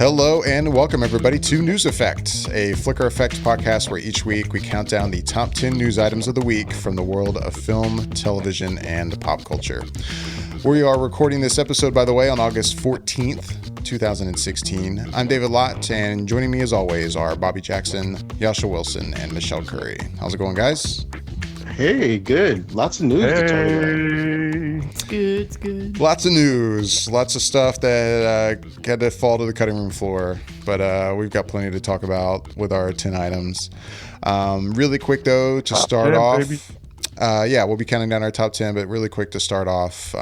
Hello and welcome everybody to News Effect, a Flickr Effect podcast where each week we count down the top 10 news items of the week from the world of film, television, and pop culture. We are recording this episode, by the way, on August 14th, 2016. I'm David Lott, and joining me as always are Bobby Jackson, Jascha Wilson, and Michelle Curry. How's it going, guys? Hey, good. Lots of news to talk about. It's good. Lots of news. Lots of stuff that had to fall to the cutting room floor. But we've got plenty to talk about with our 10 items. Really quick, though, to start off. We'll be counting down our top 10, but really quick to start off.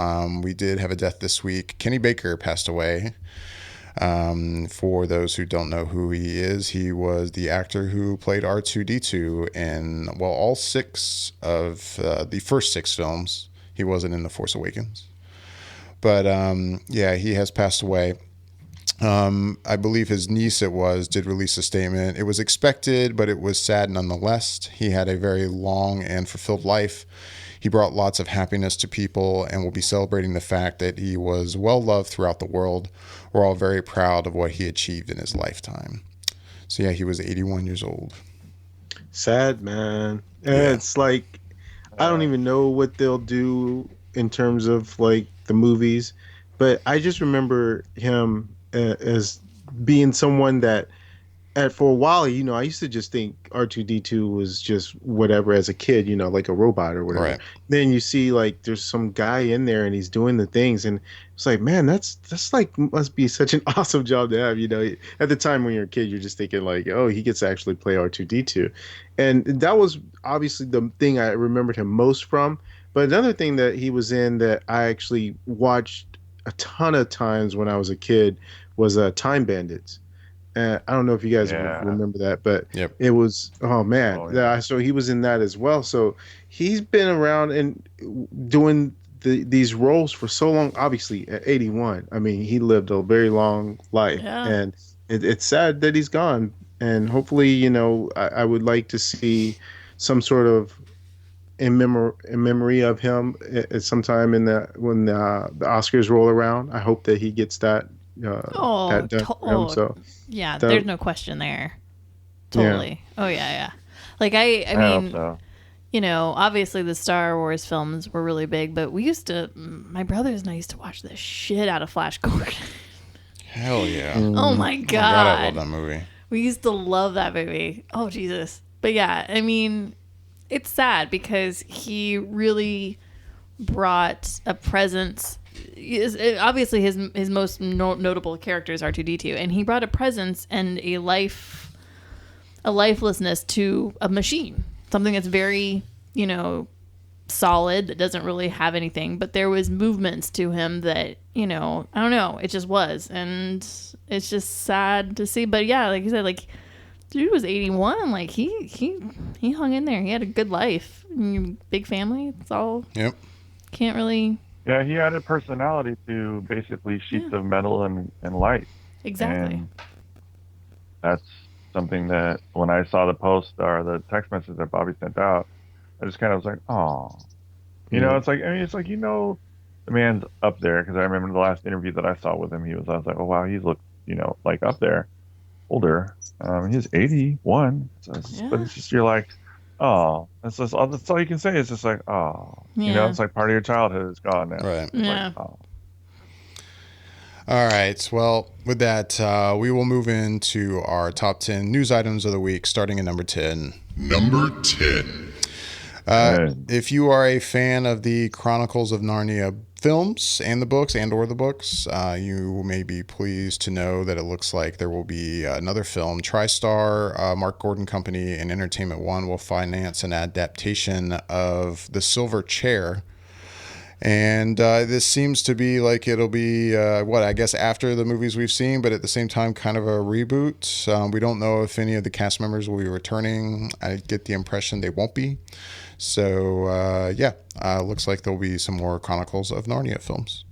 We did have a death this week. Kenny Baker passed away. For those who don't know who he is, he was the actor who played R2-D2 in, all six of the first six films. He wasn't in The Force Awakens. But, he has passed away. I believe his niece did release a statement. It was expected, but it was sad nonetheless. He had a very long and fulfilled life. He brought lots of happiness to people and will be celebrating the fact that he was well loved throughout the world. We're all very proud of what he achieved in his lifetime. So yeah, he was 81 years old. Sad, man. Yeah. It's like, I don't even know what they'll do in terms of like the movies, but I just remember him as being someone that for a while, I used to just think R2-D2 was just whatever as a kid, like a robot or whatever. Right. Then you see like there's some guy in there and he's doing the things, and it's like, man, that's like must be such an awesome job to have. At the time when you're a kid, you're just thinking like, oh, he gets to actually play R2-D2, and that was obviously the thing I remembered him most from. But another thing that he was in that I actually watched a ton of times when I was a kid was Time Bandits. I don't know if you guys remember that, but It was, oh man. So he was in that as well. So he's been around and doing these roles for so long, obviously at 81. I mean, he lived a very long life, and it's sad that he's gone. And hopefully, I would like to see some sort of in memory of him at sometime when the Oscars roll around. I hope that he gets that. There's no question there. Totally. Yeah. Oh yeah. Like I mean, so. Obviously the Star Wars films were really big, but my brothers and I used to watch the shit out of Flash Gordon. Hell yeah. Oh my God. I love that movie. We used to love that movie. Oh Jesus. But yeah, I mean, it's sad because he really brought a presence. Obviously his most notable character is R2-D2, and he brought a presence and a lifelessness to a machine, something that's very solid, that doesn't really have anything, but there was movements to him that I don't know, it just was, and it's just sad to see. But yeah, like you said, like dude was 81, like he hung in there. He had a good life, big family. It's all can't really. Yeah, he had a personality to basically sheets of metal and light. Exactly. And that's something that when I saw the post or the text message that Bobby sent out, I just kind of was like, oh. It's like, the man's up there. Because I remember the last interview that I saw with him, I was like, oh, wow, he's looked, like up there, older. He's 81. But it's just, you're like, oh, that's all you can say. It's just like, oh, it's like part of your childhood is gone now. Right. Yeah. Like, oh. All right. Well, with that, we will move into our top 10 news items of the week, starting at number 10. Number 10. If you are a fan of the Chronicles of Narnia films and the books or the books, you may be pleased to know that it looks like there will be another film. TriStar, Mark Gordon Company, and Entertainment One will finance an adaptation of The Silver Chair. And this seems to be like it'll be, I guess after the movies we've seen, but at the same time kind of a reboot. We don't know if any of the cast members will be returning. I get the impression they won't be. So, looks like there'll be some more Chronicles of Narnia films.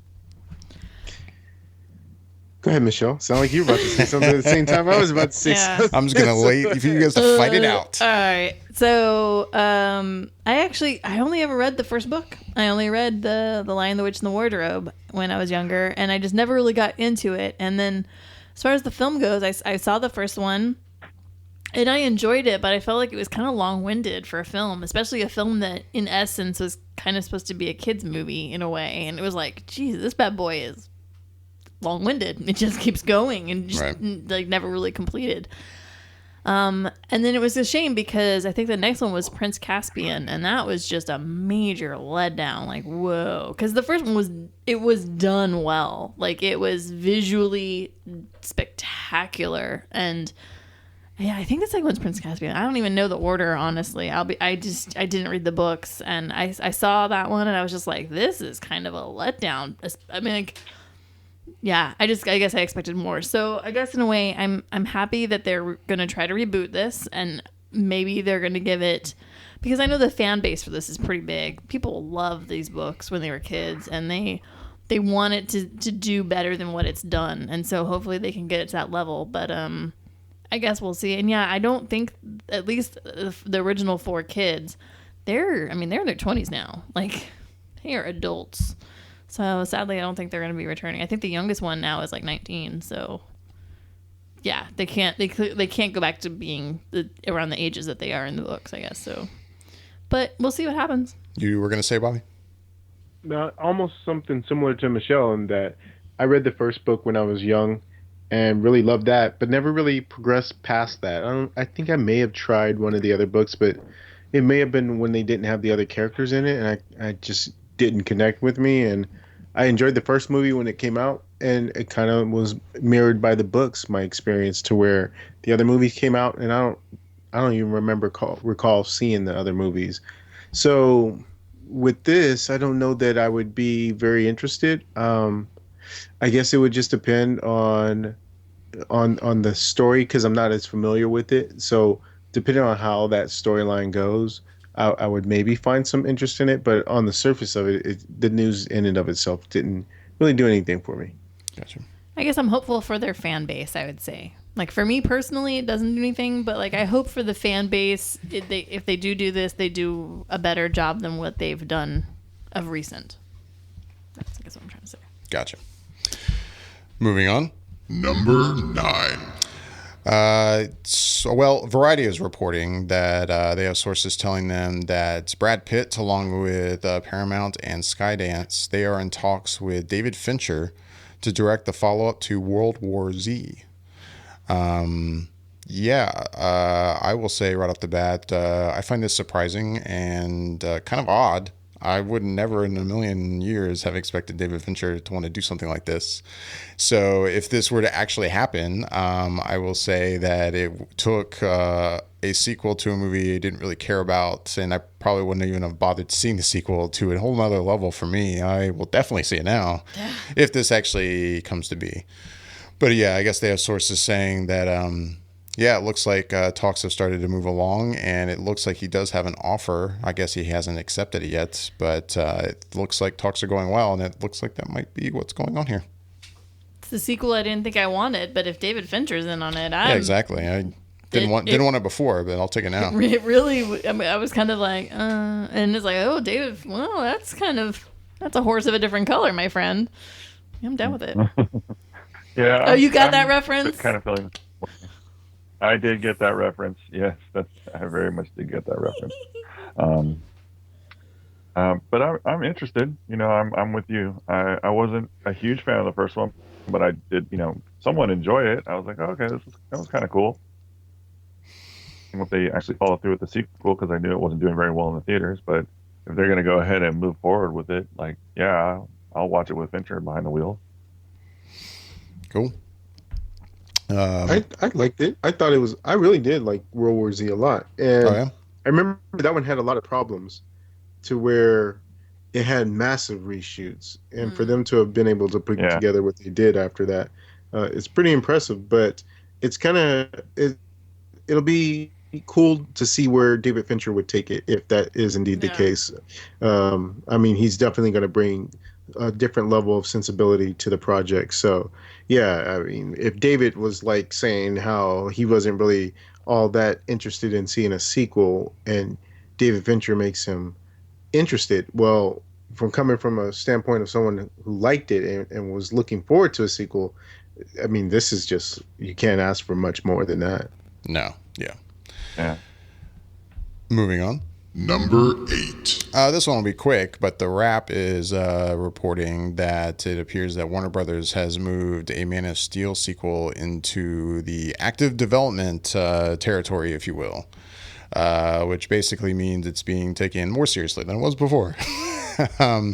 Go ahead, Michelle. Sound like you were about to say something at the same time I was about to say something. I'm just going to wait for you guys to fight it out. All right. So, I only ever read the first book. I only read The Lion, the Witch, and the Wardrobe when I was younger, and I just never really got into it. And then As far as the film goes, I saw the first one and I enjoyed it, but I felt like it was kind of long-winded for a film, especially a film that in essence was kind of supposed to be a kid's movie in a way. And it was like, geez, this bad boy is long-winded. It just keeps going and just like never really completed. And then it was a shame because I think the next one was Prince Caspian, and that was just a major letdown. Like, whoa. Because the first one was done well. Like, it was visually spectacular. And yeah, I think the second one's Prince Caspian. I don't even know the order, honestly. I didn't read the books, and I saw that one, and I was just like, this is kind of a letdown. I mean, like, yeah, I guess I expected more. So I guess in a way, I'm happy that they're gonna try to reboot this, and maybe they're gonna give it, because I know the fan base for this is pretty big. People love these books when they were kids, and they want it to do better than what it's done, and so hopefully they can get it to that level. But I guess we'll see. And yeah, I don't think, at least the original 4 kids, they're in their 20s now. Like, they are adults. So sadly, I don't think they're going to be returning. I think the youngest one now is like 19. So yeah, they can't go back to being around the ages that they are in the books, I guess. So, but we'll see what happens. You were going to say, Bobby? Almost something similar to Michelle in that I read the first book when I was young and really loved that, but never really progressed past that. I think I may have tried one of the other books, but it may have been when they didn't have the other characters in it, and I just didn't connect with me. And I enjoyed the first movie when it came out, and it kind of was mirrored by the books, my experience, to where the other movies came out, and I don't even recall seeing the other movies. So with this, I don't know that I would be very interested. I guess it would just depend on the story, because I'm not as familiar with it. So depending on how that storyline goes, I would maybe find some interest in it. But on the surface of it, the news in and of itself didn't really do anything for me. Gotcha. I guess I'm hopeful for their fan base, I would say. Like, for me personally, it doesn't do anything, but like, I hope for the fan base, if they do this, they do a better job than what they've done of recent. That's, I guess, what I'm trying to say. Gotcha. Moving on. Number 9. Variety is reporting that they have sources telling them that Brad Pitt, along with Paramount and Skydance, they are in talks with David Fincher to direct the follow-up to World War Z. I will say right off the bat, I find this surprising and kind of odd. I would never in a million years have expected David Fincher to want to do something like this. So if this were to actually happen, I will say that it took a sequel to a movie I didn't really care about, and I probably wouldn't even have bothered seeing the sequel, to a whole nother level for me. I will definitely see it now if this actually comes to be. But yeah, I guess they have sources saying that, it looks like talks have started to move along, and it looks like he does have an offer. I guess he hasn't accepted it yet, but it looks like talks are going well, and it looks like that might be what's going on here. It's the sequel I didn't think I wanted, but if David Fincher's in on it, yeah, exactly. I didn't want it before, but I'll take it now. It really, I mean, I was kind of like, and it's like, oh, David, well, that's a horse of a different color, my friend. I'm down with it. Yeah. Oh, you got that reference? Kind of feeling. I did get that reference. Yes, I very much did get that reference. But I'm interested. I'm with you. I wasn't a huge fan of the first one, but I did, somewhat enjoy it. I was like, oh, okay, that was kind of cool. And if they actually follow through with the sequel, because I knew it wasn't doing very well in the theaters, but if they're going to go ahead and move forward with it, like, yeah, I'll watch it with Fincher behind the wheel. Cool. I liked it. I really did like World War Z a lot. And I remember that one had a lot of problems to where it had massive reshoots. And for them to have been able to put together what they did after that, it's pretty impressive. But it's it'll be cool to see where David Fincher would take it if that is indeed the case. I mean, he's definitely going to bring a different level of sensibility to the project. So yeah, I mean, if David was like saying how he wasn't really all that interested in seeing a sequel, and David Fincher makes him interested, well, from coming from a standpoint of someone who liked it and was looking forward to a sequel, I mean, this is just, you can't ask for much more than that. No. Yeah. Yeah. Moving on. Number 8. This one will be quick, but The Wrap is reporting that it appears that Warner Brothers has moved a Man of Steel sequel into the active development territory, if you will, which basically means it's being taken more seriously than it was before. Hey,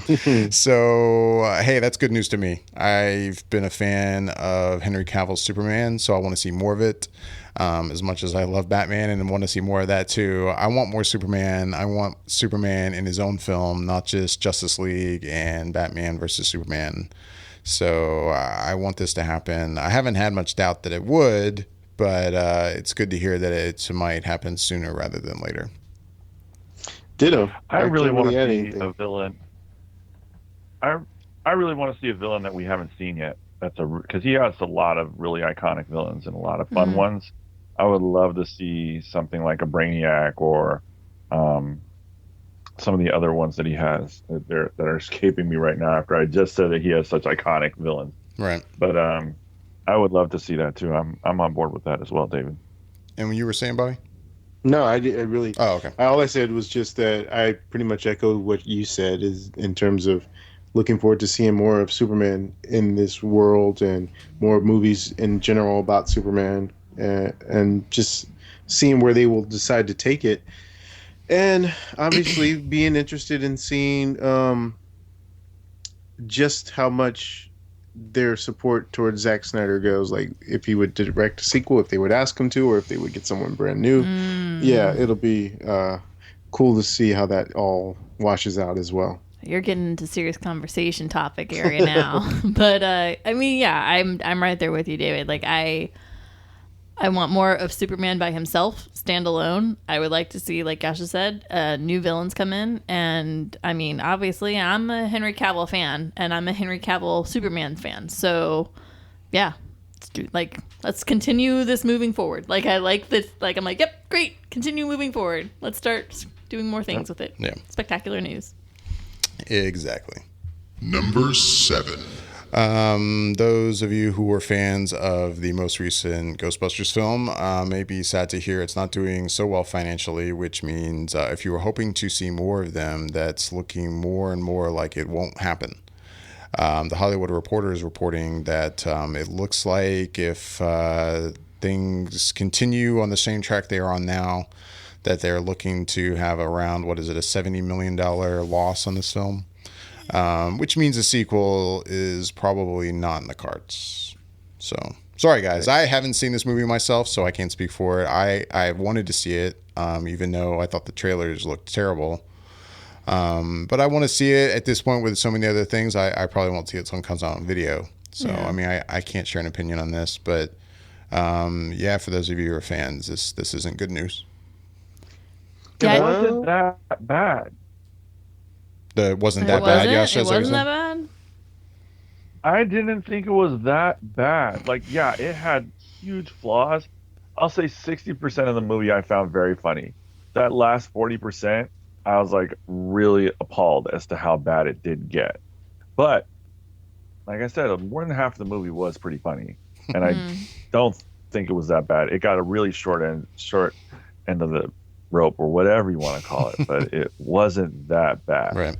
that's good news to me. I've been a fan of Henry Cavill's Superman, so I want to see more of it. As much as I love Batman and want to see more of that too, I want more Superman. I want Superman in his own film, not just Justice League and Batman versus Superman. So I want this to happen. I haven't had much doubt that it would, but it's good to hear that it might happen sooner rather than later. Ditto. I really can't want to add see anything. a villain. I really want to see a villain that we haven't seen yet. Because he has a lot of really iconic villains and a lot of fun ones. I would love to see something like a Brainiac or some of the other ones that he has that are escaping me right now after I just said that he has such iconic villains. Right. But I would love to see that too. I'm on board with that as well, David. And when you were saying, Bobby? No, I really. Oh, okay. All I said was just that I pretty much echoed what you said, is in terms of looking forward to seeing more of Superman in this world and more movies in general about Superman, and just seeing where they will decide to take it. And obviously being interested in seeing just how much their support towards Zack Snyder goes, like if he would direct a sequel, if they would ask him to, or if they would get someone brand new. Yeah, it'll be cool to see how that all washes out as well. You're getting into serious conversation topic area now. But I mean, yeah, I'm right there with you, David. Like I want more of Superman by himself, standalone. I would like to see, like Jascha said, new villains come in. And I mean, obviously, I'm a Henry Cavill fan, and I'm a Henry Cavill Superman fan. So, yeah, let's continue this moving forward. Like I like this. Like I'm like, yep, great, continue moving forward. Let's start doing more things with it. Yeah, spectacular news. Exactly. Number 7. Those of you who were fans of the most recent Ghostbusters film may be sad to hear it's not doing so well financially, which means if you were hoping to see more of them, that's looking more and more like it won't happen. The Hollywood Reporter is reporting that it looks like if things continue on the same track they are on now, that they're looking to have around, a $70 million loss on this film. Which means a sequel is probably not in the cards. So, sorry guys, I haven't seen this movie myself, so I can't speak for it. I wanted to see it, even though I thought the trailers looked terrible. But I want to see it at this point with so many other things. I probably won't see it until it comes out on video. So, yeah. I mean, I can't share an opinion on this, but yeah, for those of you who are fans, this isn't good news. Yeah, it wasn't that bad. It wasn't that bad, Jascha? It wasn't that bad? I didn't think it was that bad. Like, yeah, it had huge flaws. I'll say 60% of the movie I found very funny. That last 40%, I was like really appalled as to how bad it did get. But like I said, more than half of the movie was pretty funny, and I don't think it was that bad. It got a really short end of the rope, or whatever you want to call it, but it wasn't that bad. Right.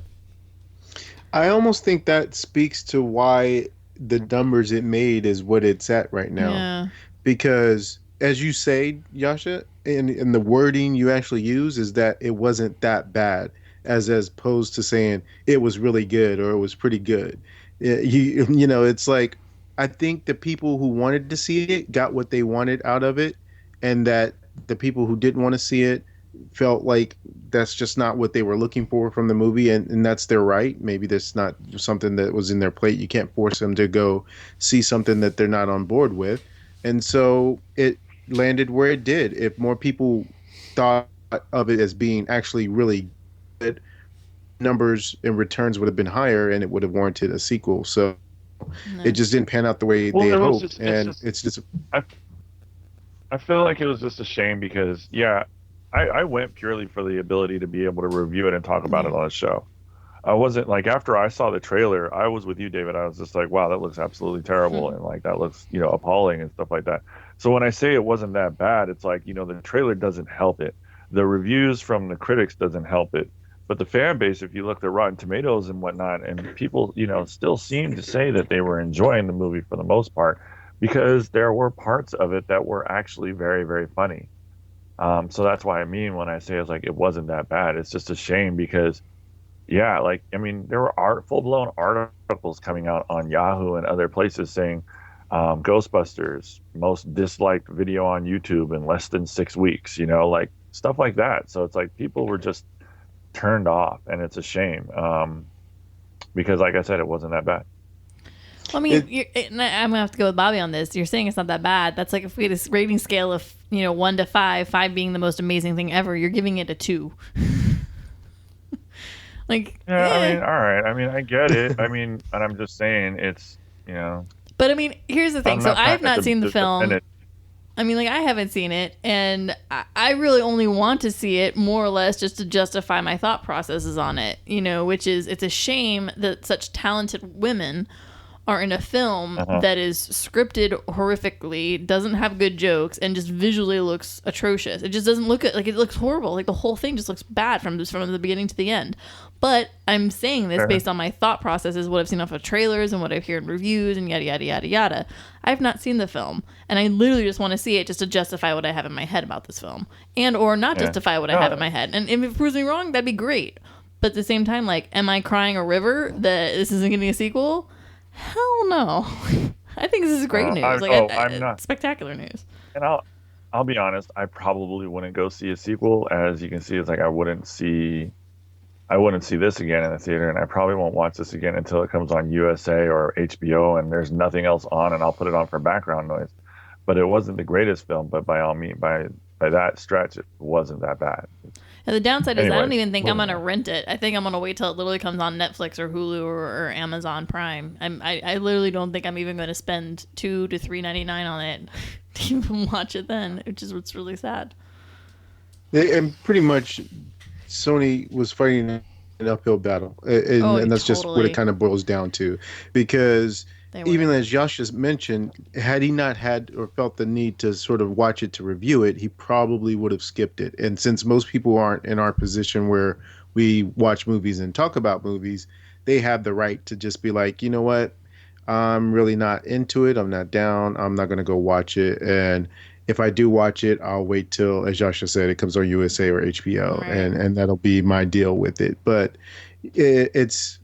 I almost think that speaks to why the numbers it made is what it's at right now. Yeah. Because as you say, Jascha, in the wording you actually use is that it wasn't that bad, as opposed to saying it was really good or it was pretty good. You know, it's like, I think the people who wanted to see it got what they wanted out of it, and that the people who didn't want to see it felt like that's just not what they were looking for from the movie, and that's their right. Maybe that's not something that was in their plate. You can't force them to go see something that they're not on board with. And so it landed where it did. If more people thought of it as being actually really good, numbers and returns would have been higher, and it would have warranted a sequel. So it just didn't pan out the way they had hoped. It's just I feel like it was just a shame because, yeah, I went purely for the ability to be able to review it and talk about it on the show. I wasn't like, after I saw the trailer, I was with you, David. I was just like, wow, that looks absolutely terrible, and like that looks, appalling and stuff like that. So when I say it wasn't that bad, it's like, the trailer doesn't help it. The reviews from the critics doesn't help it. But the fan base, if you look at Rotten Tomatoes and whatnot, and people, still seem to say that they were enjoying the movie for the most part, because there were parts of it that were actually very, very funny. So that's why I mean when I say it's like it wasn't that bad. It's just a shame because, yeah, like, I mean, there were full-blown articles coming out on Yahoo and other places saying Ghostbusters, most disliked video on YouTube in less than 6 weeks, like stuff like that. So it's like people were just turned off, and it's a shame because, like I said, it wasn't that bad. Well, I mean, I'm gonna have to go with Bobby on this. You're saying it's not that bad. That's like if we had a rating scale of 1 to 5, 5 being the most amazing thing ever. You're giving it a 2. Like, yeah, I mean, all right. I mean, I get it. I mean, and I'm just saying it's, But I mean, here's the thing. So I have not seen the film. I mean, like, I haven't seen it, and I really only want to see it more or less just to justify my thought processes on it, which is, it's a shame that such talented women are in a film that is scripted horrifically, doesn't have good jokes, and just visually looks atrocious. It just doesn't look like it looks horrible. Like, the whole thing just looks bad from the beginning to the end. But I'm saying this based on my thought processes, what I've seen off of trailers and what I've heard in reviews and yada, yada, yada, yada. I've not seen the film, and I literally just want to see it just to justify what I have in my head about this film, and or not justify what I have in my head. And if it proves me wrong, that'd be great. But at the same time, like, am I crying a river that this isn't getting a sequel? Hell no. I think this is great news. I'm not. Spectacular news. And I'll be honest, I probably wouldn't go see a sequel. As you can see, it's like I wouldn't see this again in the theater, and I probably won't watch this again until it comes on USA or HBO and there's nothing else on, and I'll put it on for background noise. But it wasn't the greatest film, but by all means, by that stretch, it wasn't that bad. And the downside is I don't even think I'm going to rent it. I think I'm going to wait till it literally comes on Netflix or Hulu or Amazon Prime. I literally don't think I'm even going to spend $2 to $3.99 on it to even watch it then, which is what's really sad. And pretty much Sony was fighting an uphill battle. And that's just what it kind of boils down to. Because even as Josh just mentioned, had he not had or felt the need to sort of watch it to review it, he probably would have skipped it. And since most people aren't in our position where we watch movies and talk about movies, they have the right to just be like, you know what, I'm really not into it. I'm not down. I'm not going to go watch it. And if I do watch it, I'll wait till, as Jascha said, it comes on USA or HBO, right. and that'll be my deal with it. But it's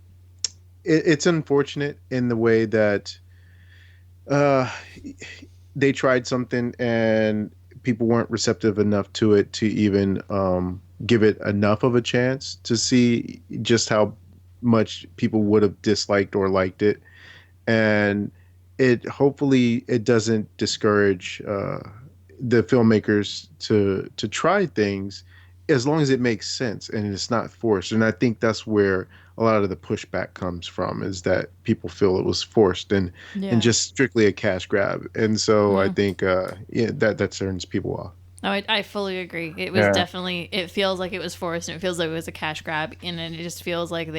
unfortunate in the way that they tried something and people weren't receptive enough to it to even give it enough of a chance to see just how much people would have disliked or liked it. And hopefully it doesn't discourage the filmmakers to try things as long as it makes sense and it's not forced. And I think that's where a lot of the pushback comes from, is that people feel it was forced and just strictly a cash grab. And so I think that turns people off. No, I fully agree. It was definitely, it feels like it was forced, and it feels like it was a cash grab, and it just feels like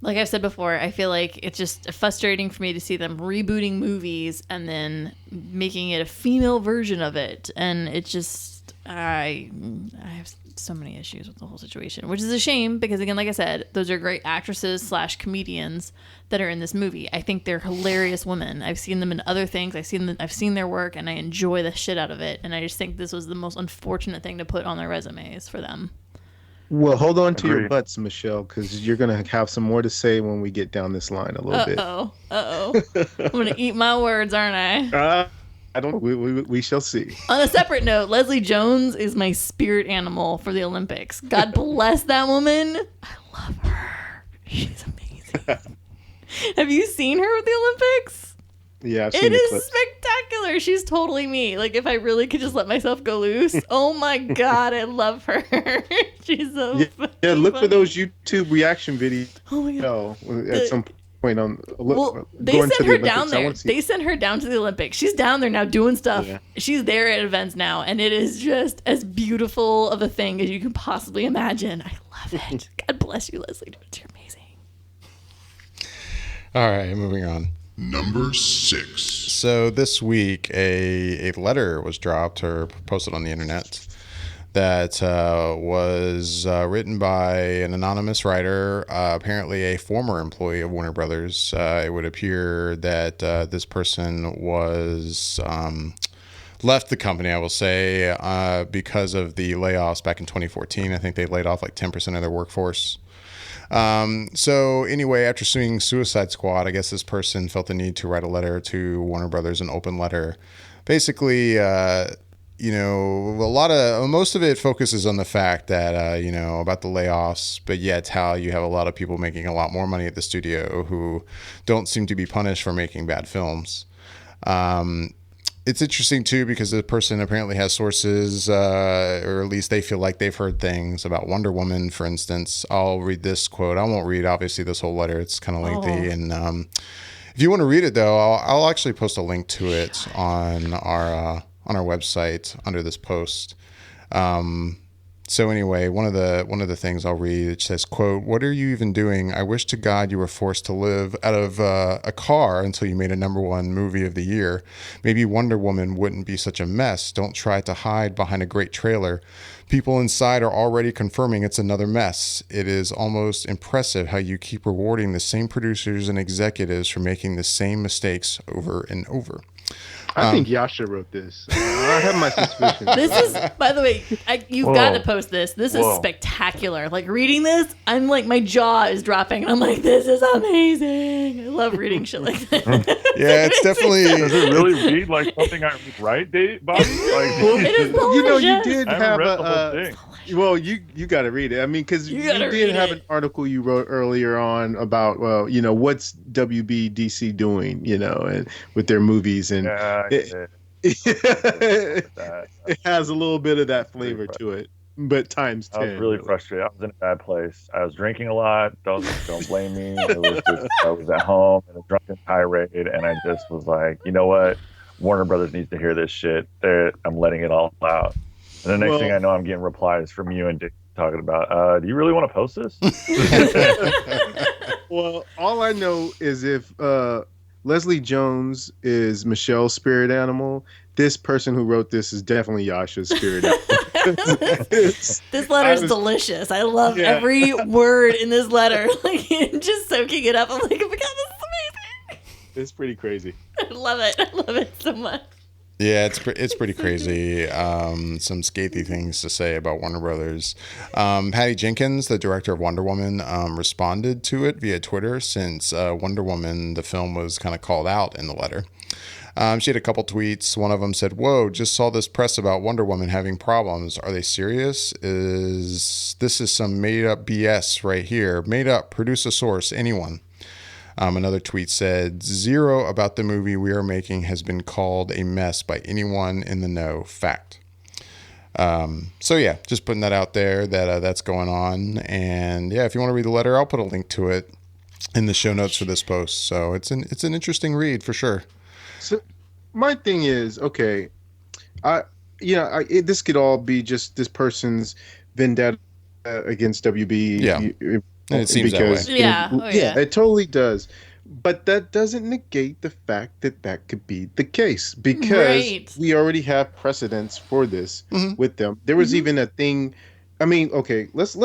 like I've said before, I feel like it's just frustrating for me to see them rebooting movies and then making it a female version of it. And it just, I have so many issues with the whole situation, which is a shame because, again, like I said, those are great actresses / comedians that are in this movie. I think they're hilarious women. I've seen them in other things. I've seen their work, and I enjoy the shit out of it. And I just think this was the most unfortunate thing to put on their resumes for them. Well, hold on to your butts, Michelle, because you're going to have some more to say when we get down this line a little bit. Uh-oh. I'm going to eat my words, aren't I? I don't. We shall see. On a separate note, Leslie Jones is my spirit animal for the Olympics. God bless that woman. I love her. She's amazing. Have you seen her with the Olympics? Yeah, I've seen the clips. Spectacular. She's totally me. Like, if I really could just let myself go loose. Oh my God, I love her. She's so look for those YouTube reaction videos. Oh my God. At some point point on Well, they going to sent the her down Olympics. I there. want to see. They sent her down to the Olympics. She's down there now doing stuff. Yeah. She's there at events now, and it is just as beautiful of a thing as you can possibly imagine. I love it. God bless you, Leslie. You're amazing. All right, moving on. Number 6. So this week, a letter was dropped or posted on the internet that was written by an anonymous writer, apparently a former employee of Warner Brothers. It would appear that this person was left the company, I will say, because of the layoffs back in 2014. I think they laid off like 10% of their workforce. So anyway, after suing Suicide Squad, I guess this person felt the need to write a letter to Warner Brothers, an open letter. Basically, most of it focuses on the fact that, about the layoffs, but yet how you have a lot of people making a lot more money at the studio who don't seem to be punished for making bad films. It's interesting, too, because the person apparently has sources, or at least they feel like they've heard things about Wonder Woman, for instance. I'll read this quote. I won't read, obviously, this whole letter. It's kind of lengthy. And if you want to read it, though, I'll actually post a link to it on our website under this post. So anyway, one of the things I'll read, it says, quote, "What are you even doing? I wish to God you were forced to live out of a car until you made a #1 movie of the year. Maybe Wonder Woman wouldn't be such a mess. Don't try to hide behind a great trailer. People inside are already confirming it's another mess. It is almost impressive how you keep rewarding the same producers and executives for making the same mistakes over and over." I think Jascha wrote this. I have my suspicions. This is, by the way, you've got to post this. This is spectacular. Like, reading this, I'm like, my jaw is dropping. And I'm like, this is amazing. I love reading shit like that. Yeah, it's definitely... Does it really read like something I read, right, Bobby? Like, It is you did have read the whole thing. Well, you got to read it. I mean, because you did have an article you wrote earlier on about, what's WBDC doing, and with their movies. And it has a little bit of that flavor to it, but times 10. I was really frustrated. I was in a bad place. I was drinking a lot. Don't blame me. It was just, I was at home in a drunken tirade, and I just was like, you know what? Warner Brothers needs to hear this shit. I'm letting it all out. And the next thing I know, I'm getting replies from you and Dick talking about, do you really want to post this? Well, all I know is if Leslie Jones is Michelle's spirit animal, this person who wrote this is definitely Jascha's spirit animal. This letter is delicious. I love every word in this letter. Like, just soaking it up. I'm like, oh my God, this is amazing. It's pretty crazy. I love it. I love it so much. Yeah, it's pretty crazy. Some scathy things to say about Warner Brothers. Patty Jenkins, the director of Wonder Woman, responded to it via Twitter since Wonder Woman, the film, was kind of called out in the letter. She had a couple tweets. One of them said, "Whoa, just saw this press about Wonder Woman having problems. Are they serious? This is some made up BS right here. Made up. Produce a source. Anyone." Another tweet said, "Zero about the movie we are making has been called a mess by anyone in the know. Fact." So yeah, just putting that out there that that's going on. And yeah, if you want to read the letter, I'll put a link to it in the show notes for this post. So it's an interesting read for sure. So my thing is, okay, this could all be just this person's vendetta against WB. Yeah. It seems that way. Yeah. It totally does. But that doesn't negate the fact that could be the case, because we already have precedents for this with them. There was even a thing. I mean, okay, let's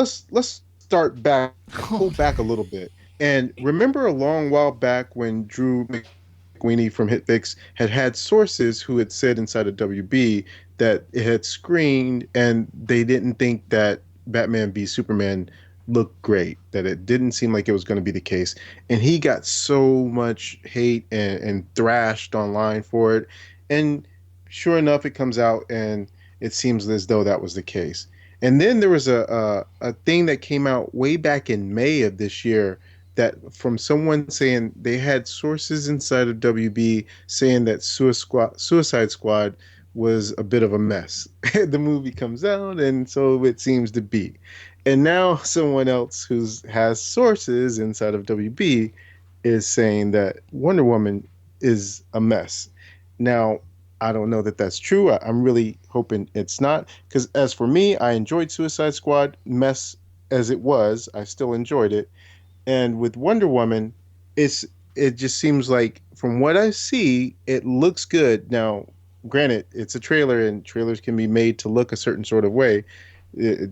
start back, pull back a little bit, and remember a long while back when Drew McWeeny from HitFix had sources who had said inside of WB that it had screened and they didn't think that Batman v Superman looked great, that it didn't seem like it was going to be the case, and he got so much hate and thrashed online for it, and sure enough, it comes out and it seems as though that was the case. And then there was a thing that came out way back in May of this year, that from someone saying they had sources inside of WB saying that Suicide Squad was a bit of a mess. The movie comes out, and so it seems to be. And now someone else who has sources inside of WB is saying that Wonder Woman is a mess. Now, I don't know that that's true. I'm really hoping it's not. Because as for me, I enjoyed Suicide Squad, mess as it was. I still enjoyed it. And with Wonder Woman, it's it just seems like from what I see, it looks good. Now, granted, it's a trailer, and trailers can be made to look a certain sort of way,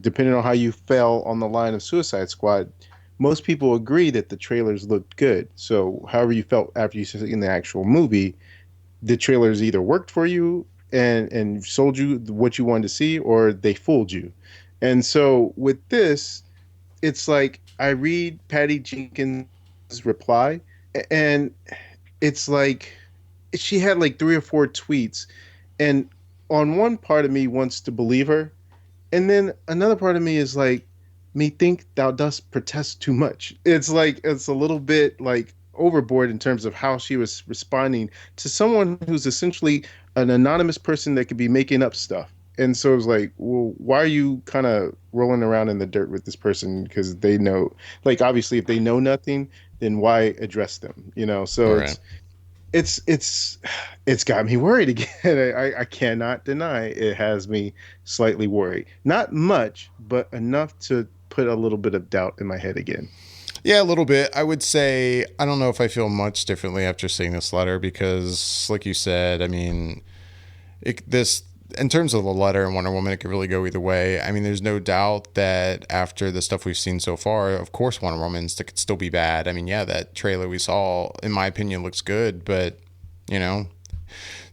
depending on how you fell on the line of Suicide Squad. Most people agree that the trailers looked good. So, however you felt after you seen the actual movie, the trailers either worked for you and sold you what you wanted to see, or they fooled you. And so with this, it's like I read Patty Jenkins' reply, and it's like she had like three or four tweets, and on one part of me wants to believe her, and then another part of me is like, me think thou dost protest too much. It's like it's a little bit like overboard in terms of how she was responding to someone who's essentially an anonymous person that could be making up stuff. And so it was like, well, why are you kind of rolling around in the dirt with this person? Because they know, like, obviously, if they know nothing, then why address them? You know, so Right. it's got me worried again. I cannot deny it has me slightly worried. Not much, but enough to put a little bit of doubt in my head again. Yeah, a little bit. I would say I don't know if I feel much differently after seeing this letter because, like you said, I mean, this in terms of the letter and Wonder Woman, it could really go either way. I mean, there's no doubt that after the stuff we've seen so far, of course, Wonder Woman's could still be bad. I mean, yeah, that trailer we saw, in my opinion, looks good, but you know,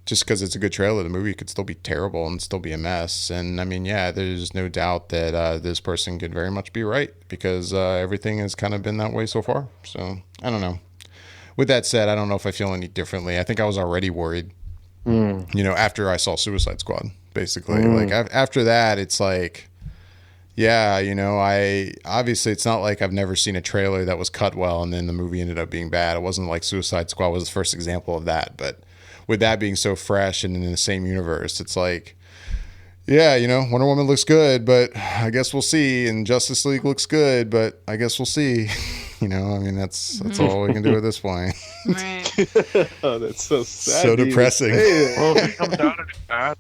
just because it's a good trailer, the movie could still be terrible and still be a mess. And I mean, yeah, there's no doubt that this person could very much be right because everything has kind of been that way so far. So I don't know. With that said, I don't know if I feel any differently. I think I was already worried, you know, after I saw Suicide Squad, basically. Like after that, it's like, yeah, you know, I obviously it's not like I've never seen a trailer that was cut well and then the movie ended up being bad. It wasn't like Suicide Squad was the first example of that, but with that being so fresh and in the same universe, it's like, yeah, you know, Wonder Woman looks good, but I guess we'll see. And Justice League looks good, but I guess we'll see. You know, I mean, that's all we can do at this point. Right. Oh, that's so sad. So depressing. Well, if it comes out and it's bad,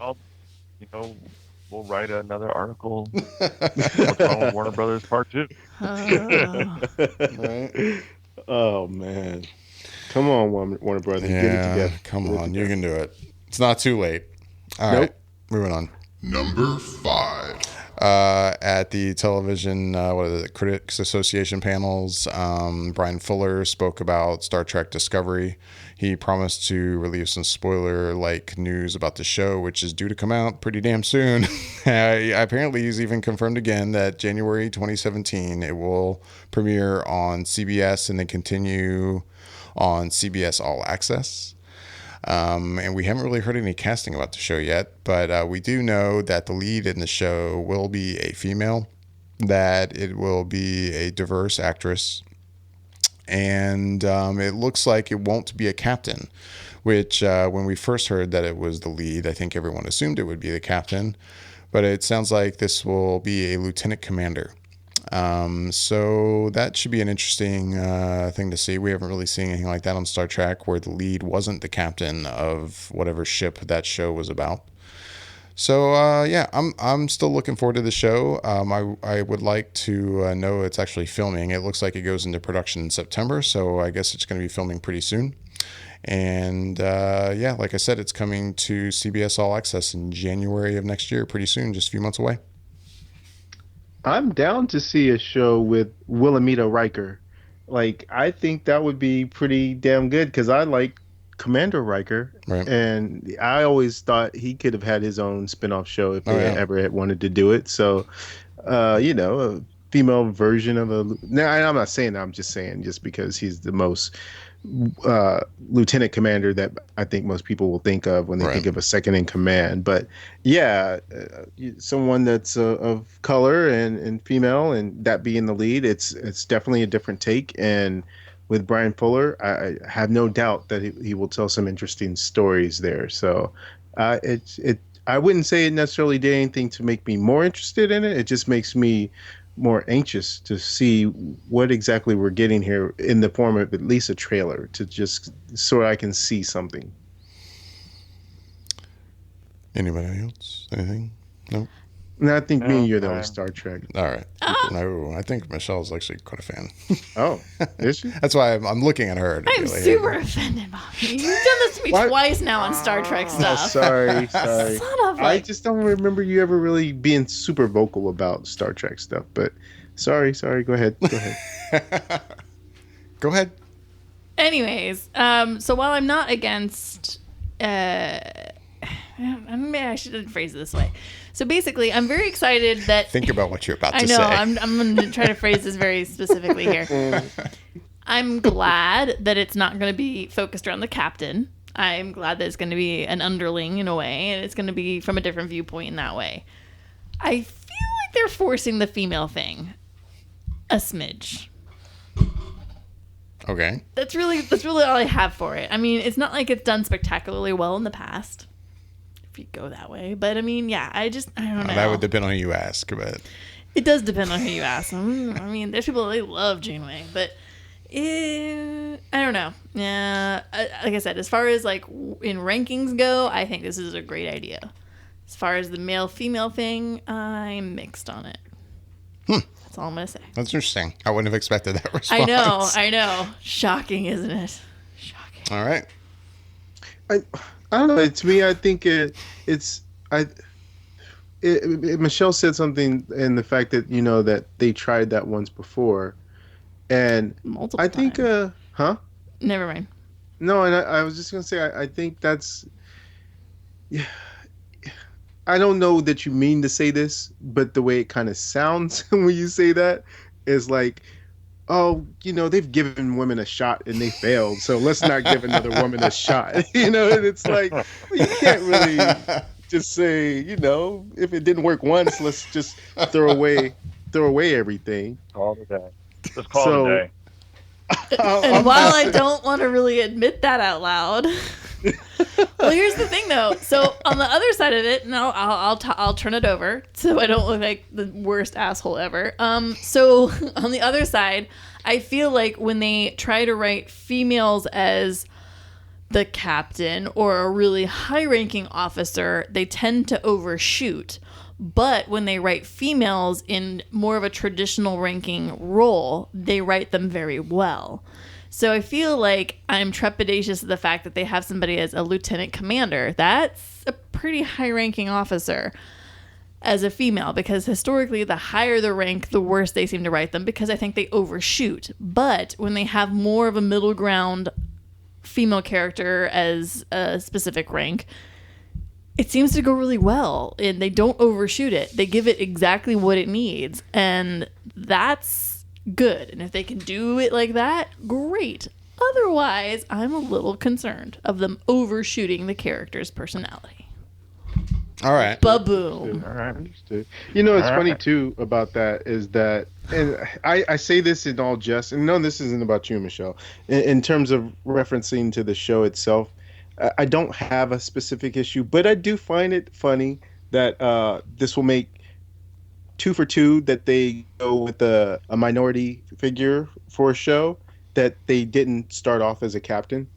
we'll write another article. What's wrong with Warner Brothers Part 2? Right? Oh man, come on, Warner Brothers, get it Yeah, together. come on, you can do it. It's not too late. All Nope. right, moving on. Number 5. At the television, what is it, Critics Association panels, Brian Fuller spoke about Star Trek Discovery. He promised to release some spoiler-like news about the show, which is due to come out pretty damn soon. Apparently, he's even confirmed again that January 2017 it will premiere on CBS and then continue on CBS All Access. And we haven't really heard any casting about the show yet, but we do know that the lead in the show will be a female, that it will be a diverse actress, and it looks like it won't be a captain, which when we first heard that it was the lead, I think everyone assumed it would be the captain, but it sounds like this will be a lieutenant commander. So that should be an interesting thing to see. We haven't really seen anything like that on Star Trek where the lead wasn't the captain of whatever ship that show was about. So yeah, I'm still looking forward to the show. I would like to know it's actually filming. It looks like it goes into production in September, so I guess it's going to be filming pretty soon. And yeah, like I said, it's coming to CBS All Access in January of next year, pretty soon, just a few months away. I'm down to see a show with Wilhelmina Riker. Like, I think that would be pretty damn good because I like Commander Riker, Right. and I always thought he could have had his own spin-off show if they yeah. ever had wanted to do it. So, you know, a female version of a. Now, I'm not saying that. I'm just saying just because he's the most lieutenant commander that I think most people will think of when they Right. think of a second in command. But yeah, someone that's of color and female, and that being the lead, it's definitely a different take. And with Brian Fuller, I have no doubt that he will tell some interesting stories there. So I wouldn't say it necessarily did anything to make me more interested in it. It just makes me more anxious to see what exactly we're getting here in the form of at least a trailer, to just so I can see something. Anybody else? Anything? No? And I think me and you're the only Star Trek. All right. No, I think Michelle's actually quite a fan. Oh, is she? That's why I'm looking at her. I'm super offended, Bobby. You've done this to me twice now on Star Trek stuff. Sorry. Son of I just don't remember you ever really being super vocal about Star Trek stuff. But sorry. Go ahead. Go ahead. Anyways, so while I'm not against, maybe I shouldn't phrase it this way. So basically, I'm very excited that... Think about what you're about to say. I know, say. I'm going to try to phrase this very specifically here. I'm glad that it's not going to be focused around the captain. I'm glad that it's going to be an underling in a way, and it's going to be from a different viewpoint in that way. I feel like they're forcing the female thing a smidge. Okay. That's really all I have for it. I mean, it's not like it's done spectacularly well in the past, if you go that way. But I mean, yeah, I don't know. That would depend on who you ask, but it does depend on who you ask. I mean, there's people that love Janeway, but I don't know. Yeah, like I said, as far as like in rankings go, I think this is a great idea. As far as the male-female thing, I'm mixed on it. That's all I'm gonna say. That's interesting. I wouldn't have expected that response. I know. Shocking, isn't it? Shocking. All right. I don't know. To me, I think Michelle said something in the fact that that they tried that once before, and multiple I think times. Never mind. No, and I was just gonna say I think that's I don't know that you mean to say this, but the way it kind of sounds when you say that is like, oh, they've given women a shot and they failed, so let's not give another woman a shot. And it's like, you can't really just say, if it didn't work once, let's just throw away everything. Call it a day. Just call it a day. And while I don't want to really admit that out loud. Well, here's the thing, though. So on the other side of it, no, I'll turn it over so I don't look like the worst asshole ever. So on the other side, I feel like when they try to write females as the captain or a really high-ranking officer, they tend to overshoot. But when they write females in more of a traditional ranking role, they write them very well. So I feel like I'm trepidatious of the fact that they have somebody as a lieutenant commander. That's a pretty high-ranking officer as a female, because historically the higher the rank, the worse they seem to write them, because I think they overshoot. But when they have more of a middle ground female character as a specific rank, it seems to go really well, and they don't overshoot it. They give it exactly what it needs, and that's good. And if they can do it like that, great. Otherwise, I'm a little concerned of them overshooting the character's personality. All right. Ba-boom. All right, understood. What's funny too about that is that, and I say this in all jest, and no, this isn't about you, Michelle. In terms of referencing to the show itself, I don't have a specific issue, but I do find it funny that this will make 2 for 2 that they go with a minority figure for a show that they didn't start off as a captain.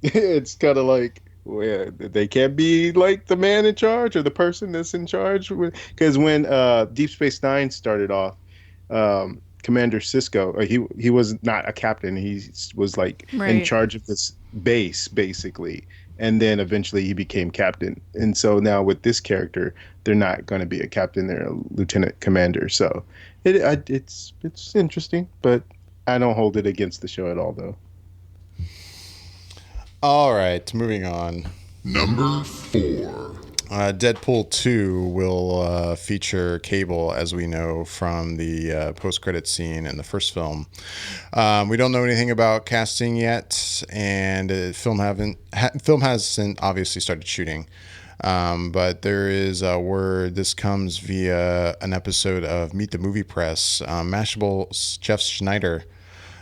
It's kind of like, well, they can't be like the man in charge or the person that's in charge. Because when Deep Space Nine started off, Commander Sisko, he was not a captain. He was like in charge of this base, basically. And then eventually he became captain. And so now with this character, they're not going to be a captain. They're a lieutenant commander. So it's interesting, but I don't hold it against the show at all, though. All right, moving on. Number 4. Deadpool 2 will feature Cable, as we know from the post-credit scene in the first film. We don't know anything about casting yet, and film hasn't obviously started shooting. But there is a word. This comes via an episode of Meet the Movie Press. Mashable's Jeff Schneider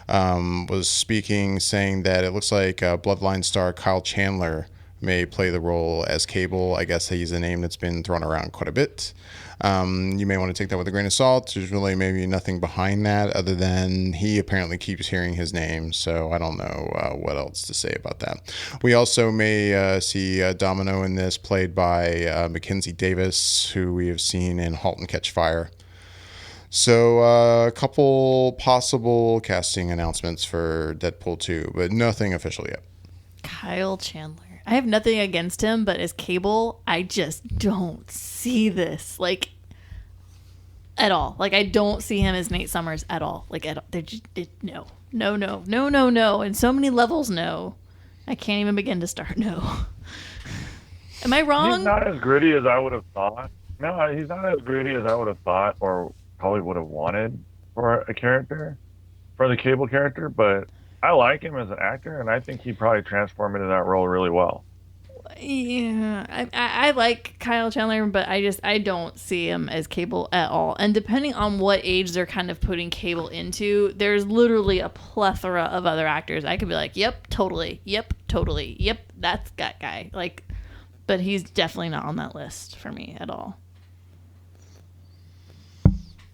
was speaking, saying that it looks like Bloodline star Kyle Chandler, may play the role as Cable. I guess he's a name that's been thrown around quite a bit. You may want to take that with a grain of salt. There's really maybe nothing behind that other than he apparently keeps hearing his name. So I don't know what else to say about that. We also may see Domino in this, played by Mackenzie Davis, who we have seen in *Halt and Catch Fire*. So a couple possible casting announcements for Deadpool 2, but nothing official yet. Kyle Chandler. I have nothing against him, but as Cable, I just don't see this, like, at all. Like, I don't see him as Nate Summers at all. Like, at all. No. In so many levels, no. I can't even begin to start. No. Am I wrong? He's not as gritty as I would have thought. No, he's not as gritty as I would have thought or probably would have wanted for a character, for the Cable character, but I like him as an actor, and I think he probably transformed into that role really well. Yeah, I like Kyle Chandler, but I don't see him as Cable at all. And depending on what age they're kind of putting Cable into, there's literally a plethora of other actors. I could be like, yep, totally, yep, that's that guy. Like, but he's definitely not on that list for me at all.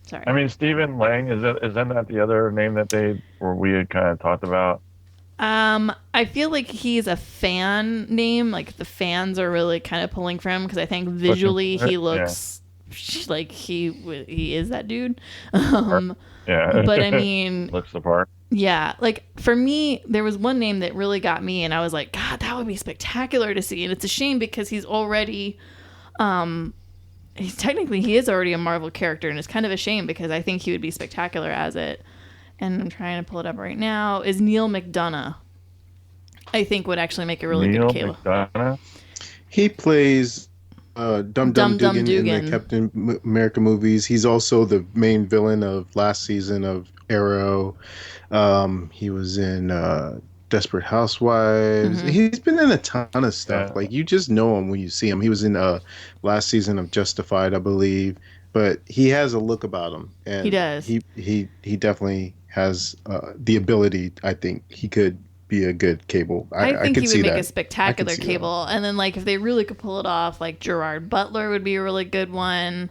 Sorry. I mean, Stephen Lang, isn't that the other name that we had kind of talked about? I feel like he's a fan name. Like, the fans are really kind of pulling for him because I think visually he looks like he is that dude. Yeah. But I mean, looks the part. Yeah, like for me, there was one name that really got me, and I was like, God, that would be spectacular to see. And it's a shame because he's already, he is already a Marvel character, and it's kind of a shame because I think he would be spectacular as it. And I'm trying to pull it up right now. Is Neil McDonough? I think would actually make a really good Cable. McDonough? He plays Dum Dugan in the Captain America movies. He's also the main villain of last season of Arrow. He was in Desperate Housewives. Mm-hmm. He's been in a ton of stuff. Yeah. Like, you just know him when you see him. He was in last season of Justified, I believe. But he has a look about him. And he does. He definitely has the ability. I think he could be a good Cable. I think he would make a spectacular Cable. And then, like, if they really could pull it off, like, Gerard Butler would be a really good one.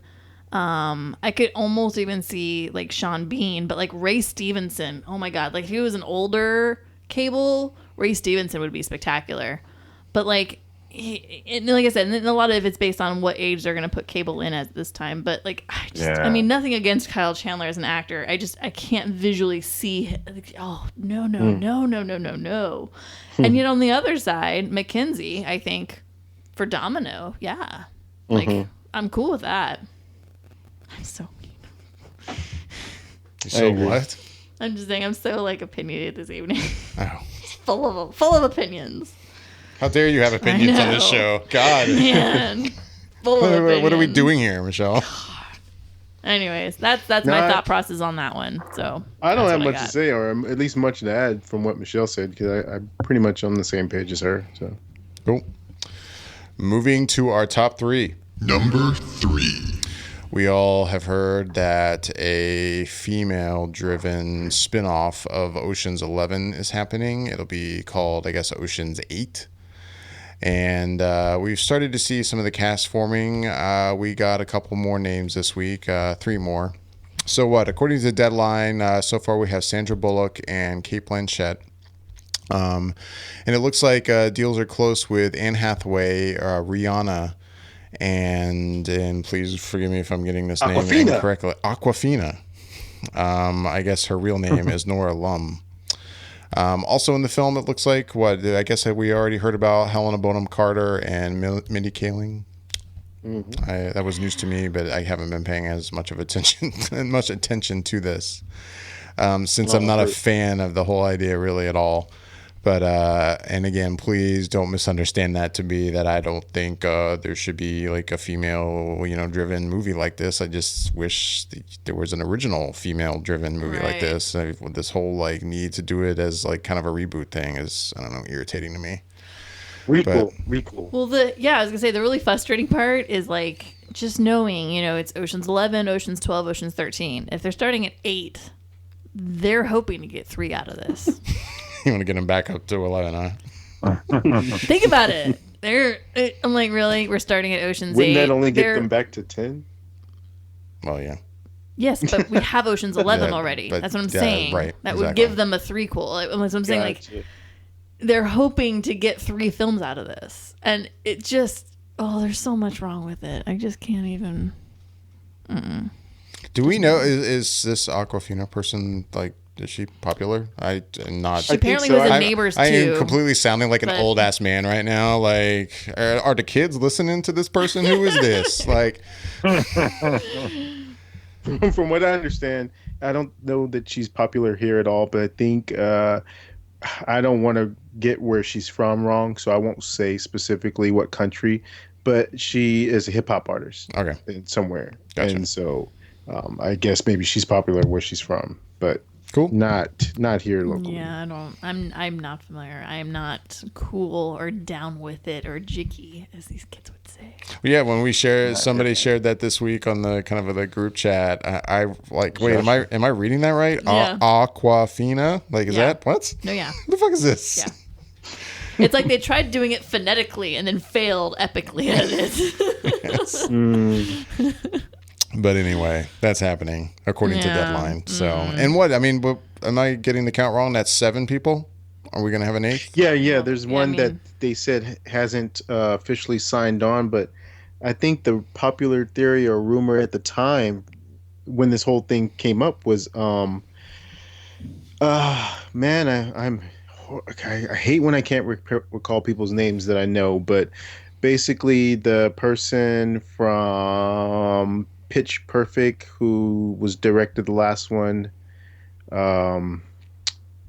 I could almost even see, like, Sean Bean, but, like, Ray Stevenson. Oh my God. Like, if he was an older Cable, Ray Stevenson would be spectacular. But, like, like I said, and a lot of it's based on what age they're going to put Cable in at this time. But, like, I mean, nothing against Kyle Chandler as an actor. I can't visually see, like, oh, no. And yet on the other side, Mackenzie, I think, for Domino, yeah. Like, I'm cool with that. I'm so mean. So what? I'm just saying I'm so, like, opinionated this evening. Oh. full of opinions. How dare you have opinions on this show? God. Man. Full of opinions. What are we doing here, Michelle? Anyways, that's my thought process on that one. So I don't have much to say, or at least much to add from what Michelle said, because I'm pretty much on the same page as her. So cool. Moving to our top 3. Number 3. We all have heard that a female-driven spin-off of Ocean's 11 is happening. It'll be called, I guess, Ocean's 8. And we've started to see some of the cast forming. We got a couple more names this week, 3 more. So what? According to Deadline, so far we have Sandra Bullock and Cate Blanchett. And it looks like deals are close with Anne Hathaway, Rihanna, and please forgive me if I'm getting this name incorrectly. Awkwafina. I guess her real name is Nora Lum. Also in the film, it looks like I guess we already heard about Helena Bonham Carter and Mindy Kaling. Mm-hmm. That was news to me, but I haven't been paying as much attention to this since I'm not a fan of the whole idea really at all. But, and again, please don't misunderstand that to be that I don't think there should be like a female, driven movie like this. I just wish there was an original female driven movie like this. This whole like need to do it as like kind of a reboot thing is, I don't know, irritating to me. Requel. Well, I was gonna say the really frustrating part is like just knowing, it's Ocean's 11, Ocean's 12, Ocean's 13. If they're starting at 8, they're hoping to get 3 out of this. You want to get them back up to 11, huh? Think about it. I'm like, really? We're starting at Ocean's Wouldn't 8. that only get them back to 10? Well, yeah. Yes, but we have Ocean's 11 already. but- That's what I'm yeah, saying. right, That would exactly. give them a threequel. That's what I'm saying. Like, Gotcha. they're hoping to get 3 films out of this. And it just, there's so much wrong with it. I just can't even. Do we know, is this Aquafina person, like, is she popular? I'm not. She apparently so. was in I- Neighbors I too. am completely sounding like an but- old ass man right now. Like, are the kids listening to this person? Who is this? Like, From what I understand, I don't know that she's popular here at all, but I think I don't want to get where she's from wrong, so I won't say specifically what country, but she is a hip hop artist okay, somewhere. Gotcha. And so I guess maybe she's popular where she's from, but cool. not here locally. Yeah, I don't. I'm not familiar. I am not cool or down with it or jiggy, as these kids would say. Yeah, when we somebody shared that this week on the kind of the group chat. I like, wait, am I reading that right? Yeah. Aquafina, like, is Yeah. that what? No, yeah. What the fuck is this? Yeah. It's like they tried doing it phonetically and then failed epically at it. But anyway, that's happening according to Yeah. Deadline. So, and what I mean, but am I getting the count wrong? That's 7 people. Are we gonna have an 8th? Yeah. There's one that mean- they said hasn't officially signed on, but I think the popular theory or rumor at the time when this whole thing came up was, man, I hate when I can't recall people's names that I know, but basically the person from Pitch Perfect who was directed the last one,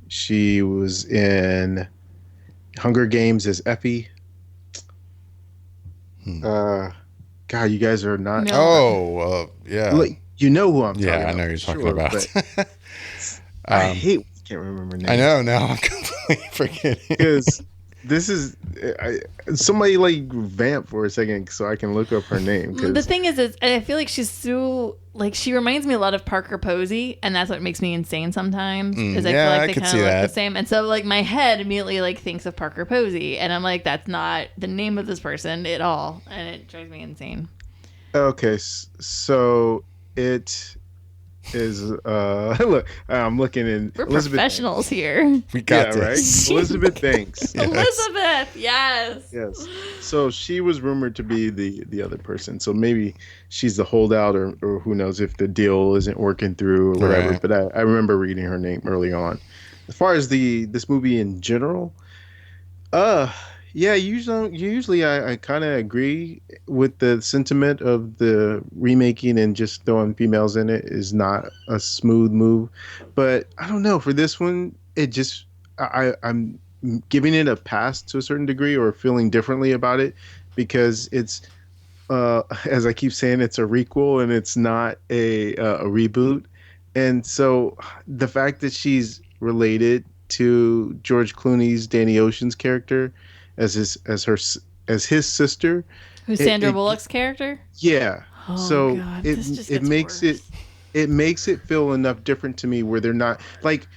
she was in Hunger Games as Effie. God, you guys are not. No. Oh, yeah. Like, you know who I'm talking about. Yeah, I know who you're talking sure, about. but I hate. Can't remember names. I know. Now I'm completely forgetting. Because this is somebody like vamp for a second so I can look up her name. The 'cause- thing is I feel like she's so like she reminds me a lot of Parker Posey, and that's what makes me insane sometimes. Is I yeah, feel I like they could kind see of look that. the same, and so like my head immediately like thinks of Parker Posey, and I'm like, that's not the name of this person at all, and it drives me insane. Okay, so it is. Look, I'm looking in. We're Elizabeth professionals here. We got Yeah, this. right. Elizabeth Banks. Yes. Elizabeth, yes. Yes. So she was rumored to be the other person. So maybe she's the holdout, or who knows if the deal isn't working through or whatever. Right. But I remember reading her name early on. As far as this movie in general, yeah, usually I kind of agree with the sentiment of the remaking and just throwing females in it is not a smooth move. But I don't know, for this one, it just I'm giving it a pass to a certain degree or feeling differently about it because it's as I keep saying, it's a requel and it's not a reboot. And so the fact that she's related to George Clooney's Danny Ocean's character as his sister, Who's It- Sandra it- Bullock's character? yeah. Oh, So God, this just it gets makes worse. it makes it feel enough different to me where they're not like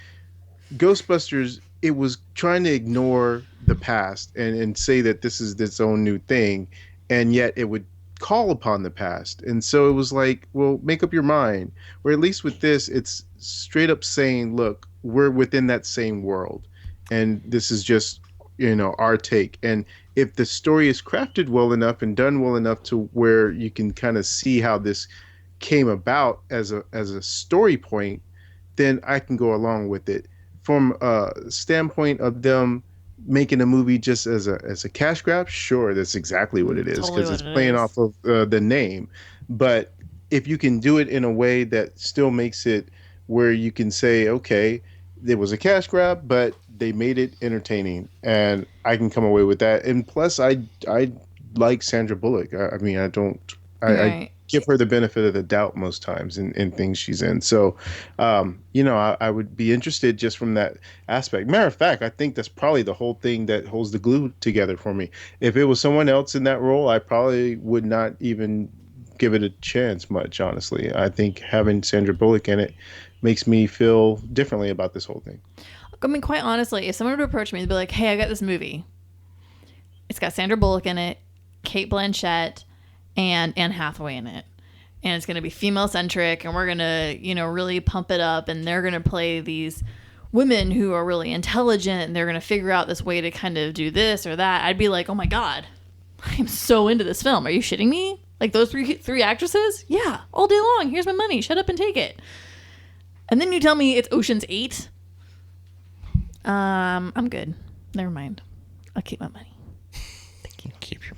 Ghostbusters. It was trying to ignore the past and say that this is its own new thing, and yet it would call upon the past. And so it was like, well, make up your mind. Where at least with this, it's straight up saying, look, we're within that same world, and this is just our take. And if the story is crafted well enough and done well enough to where you can kind of see how this came about as a story point, then I can go along with it. From a standpoint of them making a movie just as a cash grab, sure, that's exactly what it is, Totally because what it's it playing is. off of the name. But if you can do it in a way that still makes it where you can say, okay, it was a cash grab, but they made it entertaining, and I can come away with that. And plus, I like Sandra Bullock. I mean, I Right. give her the benefit of the doubt most times in things she's in. So, I would be interested just from that aspect. Matter of fact, I think that's probably the whole thing that holds the glue together for me. If it was someone else in that role, I probably would not even give it a chance much, honestly. I think having Sandra Bullock in it makes me feel differently about this whole thing. I mean, quite honestly, if someone would approach me and be like, hey, I got this movie. It's got Sandra Bullock in it, Kate Blanchett, and Anne Hathaway in it. And it's going to be female centric, and we're going to, really pump it up, and they're going to play these women who are really intelligent, and they're going to figure out this way to kind of do this or that. I'd be like, oh my God, I'm so into this film. Are you shitting me? Like those three actresses? Yeah, all day long. Here's my money. Shut up and take it. And then you tell me it's Ocean's 8. I'm good. Never mind. I'll keep my money. Thank you. Keep your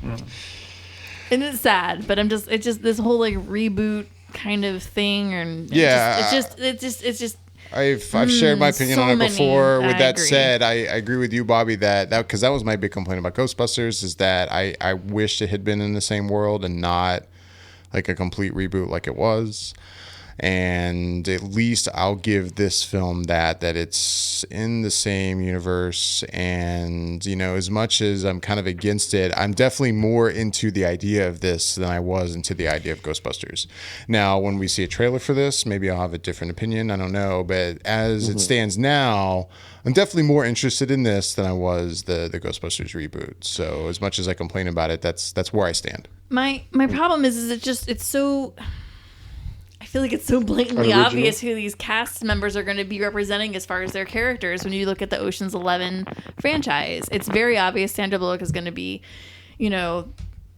money. And it's sad, but it's just this whole like reboot kind of thing, and it's just. I've shared my opinion on it before. With that agree. said, I agree with you, Bobby, that because that was my big complaint about Ghostbusters, is that I wish it had been in the same world and not like a complete reboot like it was. And at least I'll give this film that it's in the same universe. And, as much as I'm kind of against it, I'm definitely more into the idea of this than I was into the idea of Ghostbusters. Now, when we see a trailer for this, maybe I'll have a different opinion. I don't know. But as it stands now, I'm definitely more interested in this than I was the Ghostbusters reboot. So as much as I complain about it, that's where I stand. My problem is it's so... I feel like it's so blatantly obvious who these cast members are going to be representing as far as their characters. When you look at the Ocean's 11 franchise, it's very obvious Sandra Bullock is going to be,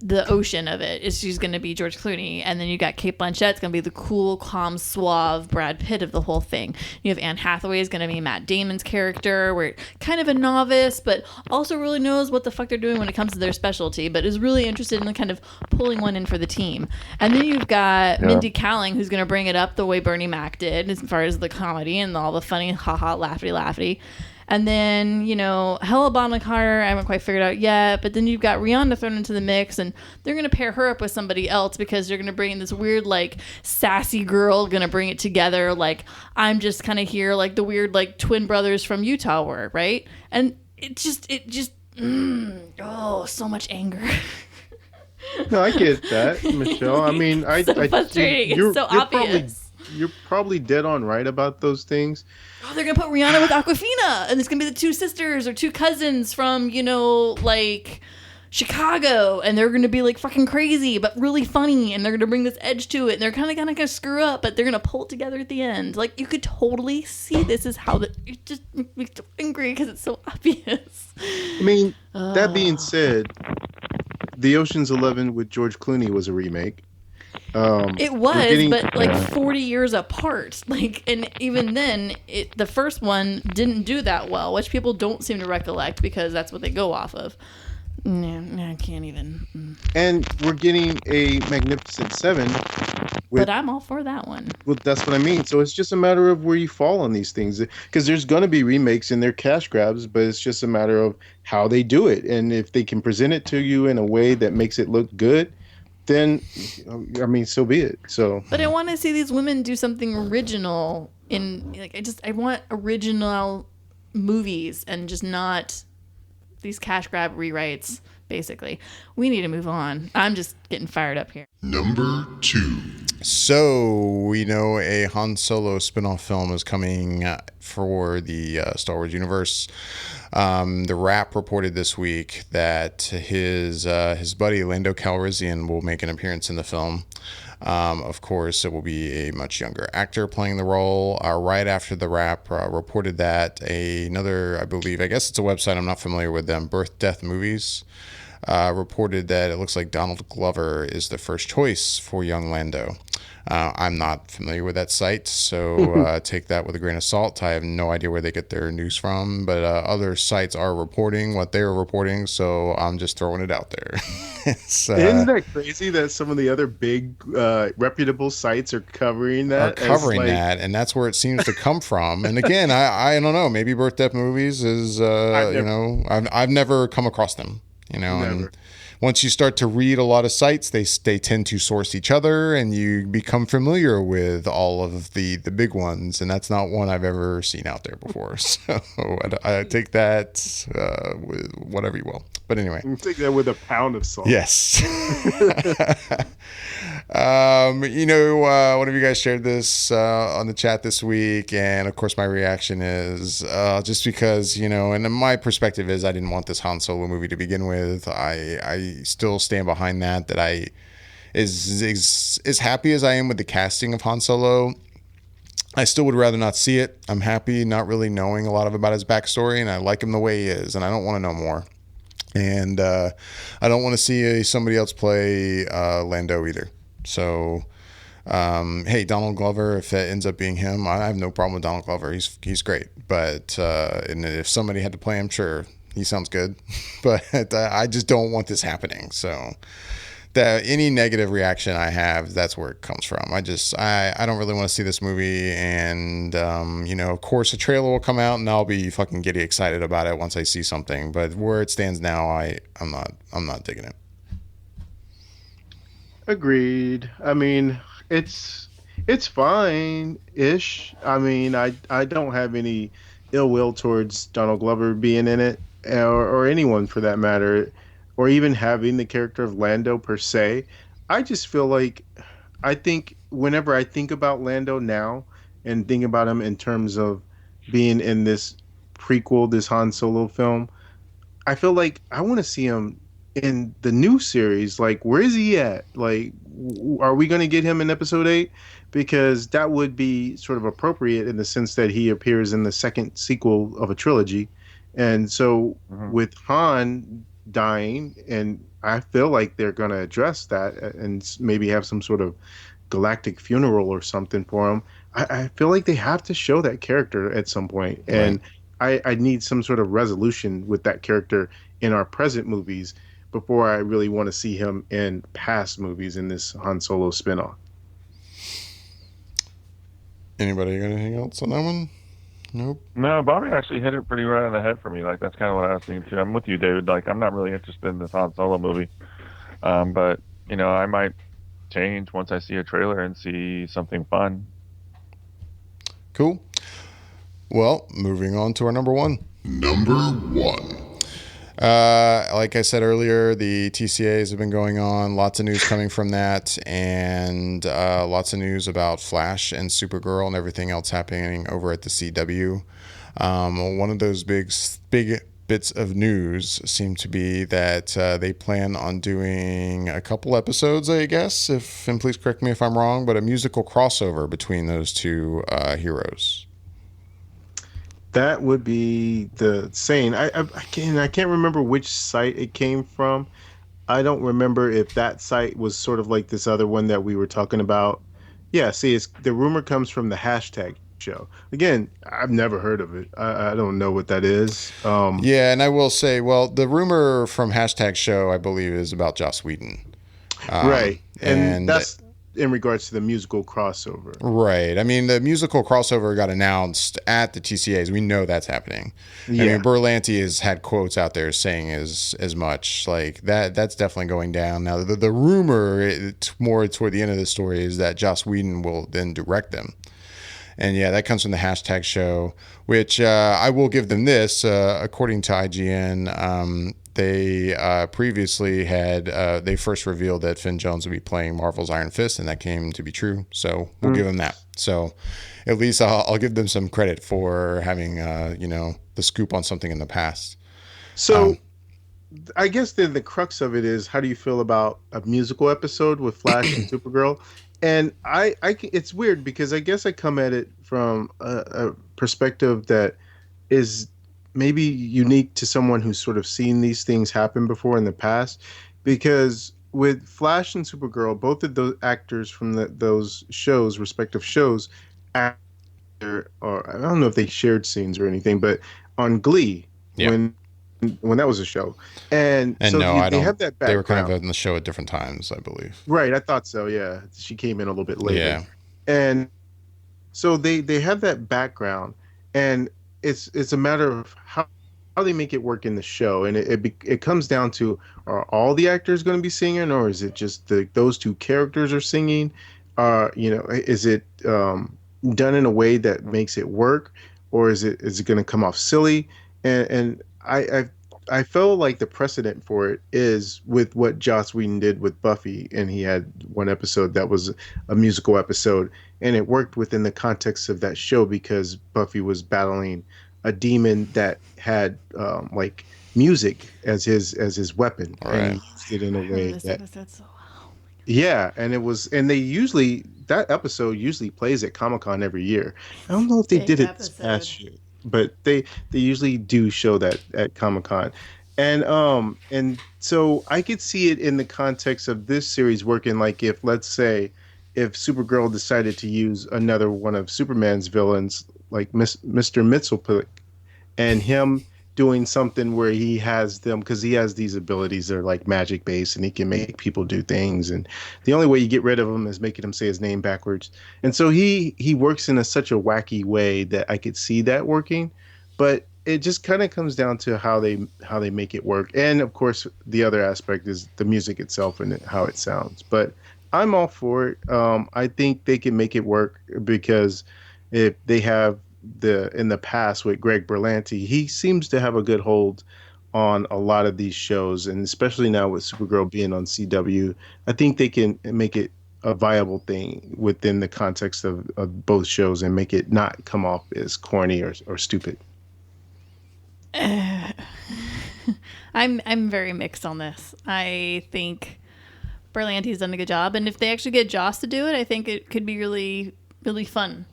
the ocean of it. She's going to be George Clooney. And then you got Kate Blanchett. It's going to be the cool, calm, suave Brad Pitt of the whole thing. You have Anne Hathaway is going to be Matt Damon's character, where kind of a novice, but also really knows what the fuck they're doing when it comes to their specialty, but is really interested in kind of pulling one in for the team. And then you've got Mindy Kaling, who's going to bring it up the way Bernie Mac did, as far as the comedy and all the funny, haha, laughy. And then, Hella Bonham Carter, I haven't quite figured out yet. But then you've got Rihanna thrown into the mix, and they're going to pair her up with somebody else because they're going to bring in this weird, like, sassy girl, going to bring it together. Like, I'm just kind of here, like the weird, like, twin brothers from Utah were, right? And it just, so much anger. No, I get that, Michelle. I mean, so frustrating. It's so obvious. You're probably dead on right about those things. Oh, they're going to put Rihanna with Awkwafina, and it's going to be the two sisters or two cousins from, like, Chicago, and they're going to be, like, fucking crazy, but really funny, and they're going to bring this edge to it, and they're kind of going to screw up, but they're going to pull it together at the end. Like, you could totally see this is how it just makes me so angry because it's so obvious. I mean, that being said, the Ocean's 11 with George Clooney was a remake. It was, but like 40 years apart. Like, and even then, the first one didn't do that well, which people don't seem to recollect because that's what they go off of. No, I can't even. And we're getting a Magnificent Seven. But I'm all for that one. Well, that's what I mean. So it's just a matter of where you fall on these things. Because there's going to be remakes and they're cash grabs, but it's just a matter of how they do it. And if they can present it to you in a way that makes it look good, then, I mean, so be it. So, but I want to see these women do something original I want original movies and just not these cash grab rewrites, basically. We need to move on. I'm just getting fired up here. Number 2. So we know a Han Solo spinoff film is coming for the Star Wars universe. The Wrap reported this week that his buddy Lando Calrissian will make an appearance in the film. Of course, it will be a much younger actor playing the role. Right after The Wrap reported that another, I guess it's a website, I'm not familiar with them, Birth, Death Movies, reported that it looks like Donald Glover is the first choice for young Lando. I'm not familiar with that site, so take that with a grain of salt. I have no idea where they get their news from, but other sites are reporting what they're reporting, so I'm just throwing it out there. Isn't that crazy that some of the other big reputable sites are covering that? And that's where it seems to come from. And again, I don't know. Maybe Birth Death Movies is, I've never come across them. And once you start to read a lot of sites, they tend to source each other, and you become familiar with all of the big ones, and that's not one I've ever seen out there before. So I take that with whatever you will. But anyway. You take that with a pound of salt. Yes. One of you guys shared this on the chat this week, and of course, my reaction is just because and my perspective is I didn't want this Han Solo movie to begin with. I still stand behind that. That I as happy as I am with the casting of Han Solo, I still would rather not see it. I'm happy not really knowing a lot about his backstory, and I like him the way he is, and I don't want to know more. And I don't want to see somebody else play Lando either. So, hey, Donald Glover, if that ends up being him, I have no problem with Donald Glover. He's great. But and if somebody had to play him, sure, he sounds good. But I just don't want this happening. So, any negative reaction I have, that's where it comes from. I don't really want to see this movie, and of course a trailer will come out and I'll be fucking giddy excited about it once I see something. But where it stands now, I'm not digging it. Agreed. I mean, it's fine-ish. I mean, I don't have any ill will towards Donald Glover being in it, or anyone for that matter, or even having the character of Lando per se. I just feel like, I think whenever I think about Lando now and think about him in terms of being in this prequel, this Han Solo film, I feel like I want to see him in the new series. Like, where is he at? Like, are we going to get him in episode 8? Because that would be sort of appropriate in the sense that he appears in the second sequel of a trilogy. And so with Han dying, and I feel like they're going to address that and maybe have some sort of galactic funeral or something for him. I feel like they have to show that character at some point. And I need some sort of resolution with that character in our present movies before I really want to see him in past movies in this Han Solo spinoff. Anybody got anything else on that one? Nope. No, Bobby actually hit it pretty right on the head for me. Like, that's kind of what I was thinking too. I'm with you, David. Like, I'm not really interested in this Han Solo movie. But, I might change once I see a trailer and see something fun. Cool. Well, moving on to our number one. Number one. Like I said earlier, the TCAs have been going on. Lots of news coming from that, and lots of news about Flash and Supergirl and everything else happening over at the CW. One of those big bits of news seemed to be that they plan on doing a couple episodes, I guess, and please correct me if I'm wrong, but a musical crossover between those two heroes. That would be the same. I can't remember which site it came from. I don't remember if that site was sort of like this other one that we were talking about. Yeah, see, the rumor comes from the hashtag show. Again, I've never heard of it. I don't know what that is. Yeah, and I will say, well, the rumor from hashtag show, I believe, is about Joss Whedon. Right, and that's in regards to the musical crossover. Right. I mean, the musical crossover got announced at the TCAs. We know that's happening. Yeah. I mean, Berlanti has had quotes out there saying as much. Like, that's definitely going down. Now, the rumor, more toward the end of the story, is that Joss Whedon will then direct them. And yeah, that comes from the hashtag show, which I will give them this. According to IGN, they previously had, they first revealed that Finn Jones would be playing Marvel's Iron Fist, and that came to be true. So we'll give them that. So at least I'll give them some credit for having, the scoop on something in the past. So I guess then the crux of it is, how do you feel about a musical episode with Flash and Supergirl? And it's weird because I guess I come at it from a perspective that is maybe unique to someone who's sort of seen these things happen before in the past. Because with Flash and Supergirl, both of those actors from those shows, respective shows, or I don't know if they shared scenes or anything, but on Glee, when that was a show, and so no, they have that background. They were kind of in the show at different times, I believe. Right, I thought so. Yeah, she came in a little bit later. Yeah, and so they have that background, and it's a matter of how they make it work in the show, and it comes down to, are all the actors going to be singing, or is it just those two characters are singing? Is it done in a way that makes it work, or is it going to come off silly? And I I feel like the precedent for it is with what Joss Whedon did with Buffy, and he had one episode that was a musical episode, and it worked within the context of that show because Buffy was battling a demon that had like music as his weapon, and he used it in a way that yeah, and it was, and they usually that episode usually plays at Comic-Con every year. I don't know if they did it this past year, but they usually do show that at Comic-Con. And so I could see it in the context of this series working, like if, let's say, if Supergirl decided to use another one of Superman's villains, like Mr. Mxyzptlk, and him doing something where he has them, because he has these abilities that are like magic based and he can make people do things, and the only way you get rid of him is making him say his name backwards. And so he works in such a wacky way that I could see that working, but it just kind of comes down to how they make it work. And of course the other aspect is the music itself and how it sounds, but I'm all for it. I think they can make it work because if they have in the past with Greg Berlanti, he seems to have a good hold on a lot of these shows, and especially now with Supergirl being on CW, I think they can make it a viable thing within the context of both shows and make it not come off as corny or stupid. I'm very mixed on this. I think Berlanti's done a good job, and if they actually get Joss to do it, I think it could be really, really fun.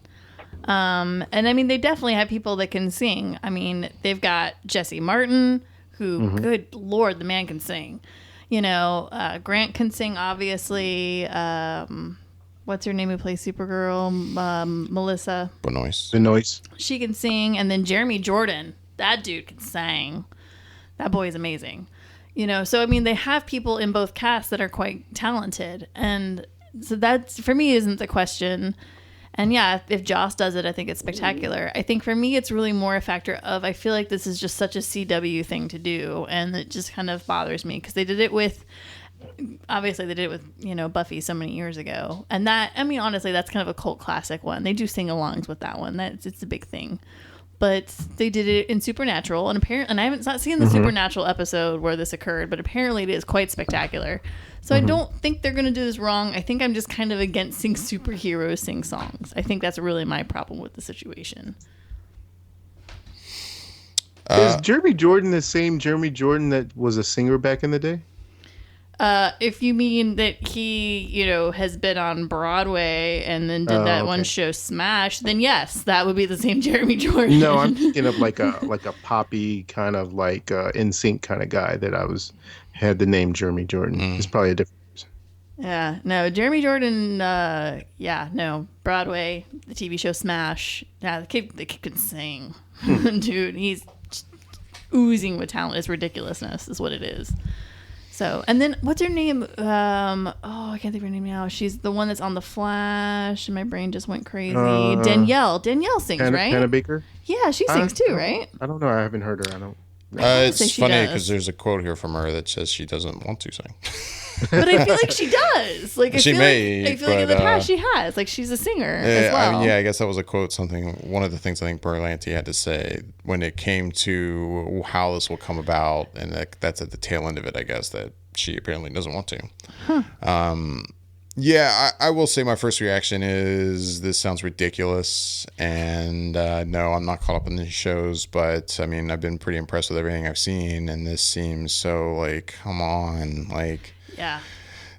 And I mean, they definitely have people that can sing. I mean, they've got Jesse Martin, who, good Lord, the man can sing. You know, Grant can sing, obviously. What's her name who plays Supergirl? Melissa Benoist. She can sing. And then Jeremy Jordan, that dude can sing. That boy is amazing. You know, so I mean, they have people in both casts that are quite talented. And so that's, for me, isn't the question. And yeah, if Joss does it, I think it's spectacular. I think for me, it's really more a factor of, I feel like this is just such a CW thing to do. And it just kind of bothers me because they did it with, obviously they did it with, you know, Buffy so many years ago. And that, I mean, honestly, that's kind of a cult classic one. They do sing-alongs with that one. It's a big thing. But they did it in Supernatural, and apparently, and I haven't not seen the Supernatural episode where this occurred, but apparently it is quite spectacular. So I don't think they're going to do this wrong. I think I'm just kind of against seeing superheroes sing songs. I think that's really my problem with the situation. Is Jeremy Jordan the same Jeremy Jordan that was a singer back in the day? If you mean that he, you know, has been on Broadway and then did that one show Smash, then yes, that would be the same Jeremy Jordan. No, I'm thinking of like a poppy kind of like NSYNC kind of guy that had the name Jeremy Jordan. It's probably a different person. Yeah, no, Jeremy Jordan. No, Broadway, the TV show Smash. Yeah, the kid can sing, dude. He's oozing with talent. It's ridiculousness, is what it is. So, and then what's her name? I can't think of her name now. She's the one that's on the Flash, and my brain just went crazy. Danielle sings, right? Hannah Baker. Yeah, she sings too, right? I don't know. I haven't heard her. I don't. It's funny because there's a quote here from her that says she doesn't want to sing. But I feel like she does. Like I feel like in the past she has. Like she's a singer as well. I mean, I guess that was a quote. One of the things I think Berlanti had to say when it came to how this will come about, and that's at the tail end of it. I guess that she apparently doesn't want to. I will say my first reaction is this sounds ridiculous, and no, I'm not caught up in these shows, but I mean, I've been pretty impressed with everything I've seen, and this seems so like, come on, like, yeah.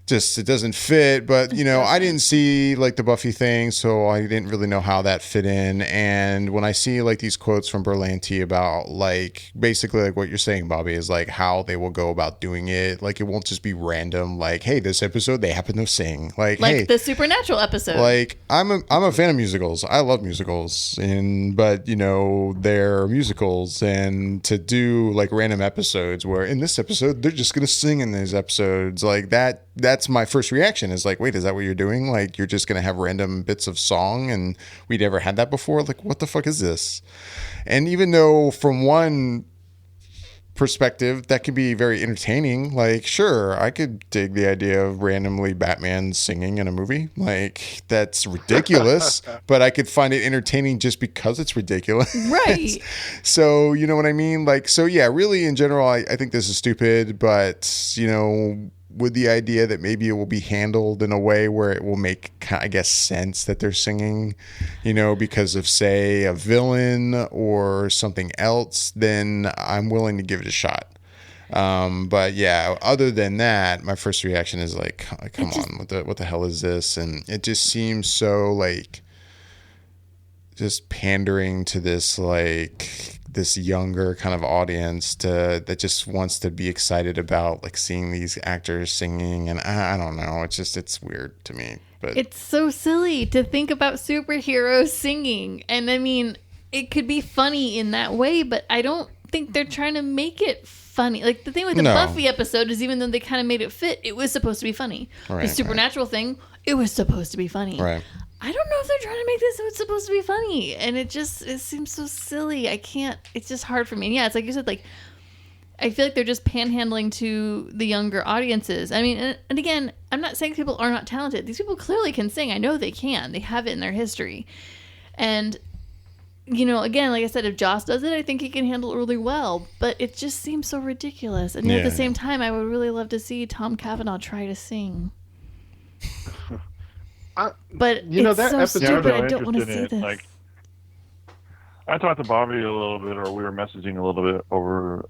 Just it doesn't fit, but you know, I didn't see like the Buffy thing, so I didn't really know how that fit in. And when I see like these quotes from Berlanti about like basically like what you're saying, Bobby, is like how they will go about doing it, like it won't just be random, like, hey, this episode they happen to sing, like hey, the Supernatural episode. Like I'm a fan of musicals. I love musicals, but you know, they're musicals, and to do like random episodes where in this episode they're just gonna sing in these episodes, like that's my first reaction is like, wait, is that what you're doing? Like, you're just going to have random bits of song and we never had that before? Like, what the fuck is this? And even though from one perspective, that could be very entertaining. Like, sure, I could dig the idea of randomly Batman singing in a movie. Like, that's ridiculous, but I could find it entertaining just because it's ridiculous. Right. So, you know what I mean? Like, so yeah, really in general, I think this is stupid, but, you know, with the idea that maybe it will be handled in a way where it will make, I guess, sense that they're singing, you know, because of, say, a villain or something else, then I'm willing to give it a shot. But yeah, other than that, my first reaction is like, come on, what the hell is this? And it just seems so like just pandering to this, like, this younger kind of audience that just wants to be excited about like seeing these actors singing, and I don't know, it's weird to me. But it's so silly to think about superheroes singing, and I mean, it could be funny in that way, but I don't think they're trying to make it funny. Like the thing with the Buffy episode is, even though they kind of made it fit, it was supposed to be funny. The Supernatural thing, it was supposed to be funny. Right. I don't know if they're trying to make this so it's supposed to be funny. And it seems so silly. It's just hard for me. And yeah, it's like you said, like, I feel like they're just panhandling to the younger audiences. I mean, and again, I'm not saying people are not talented. These people clearly can sing. I know they can. They have it in their history. And, you know, again, like I said, if Joss does it, I think he can handle it really well. But it just seems so ridiculous. And at the same time, I would really love to see Tom Cavanaugh try to sing. But you know, it's that so episode, stupid. I don't want to see this. Like, I talked to Bobby a little bit, or we were messaging a little bit over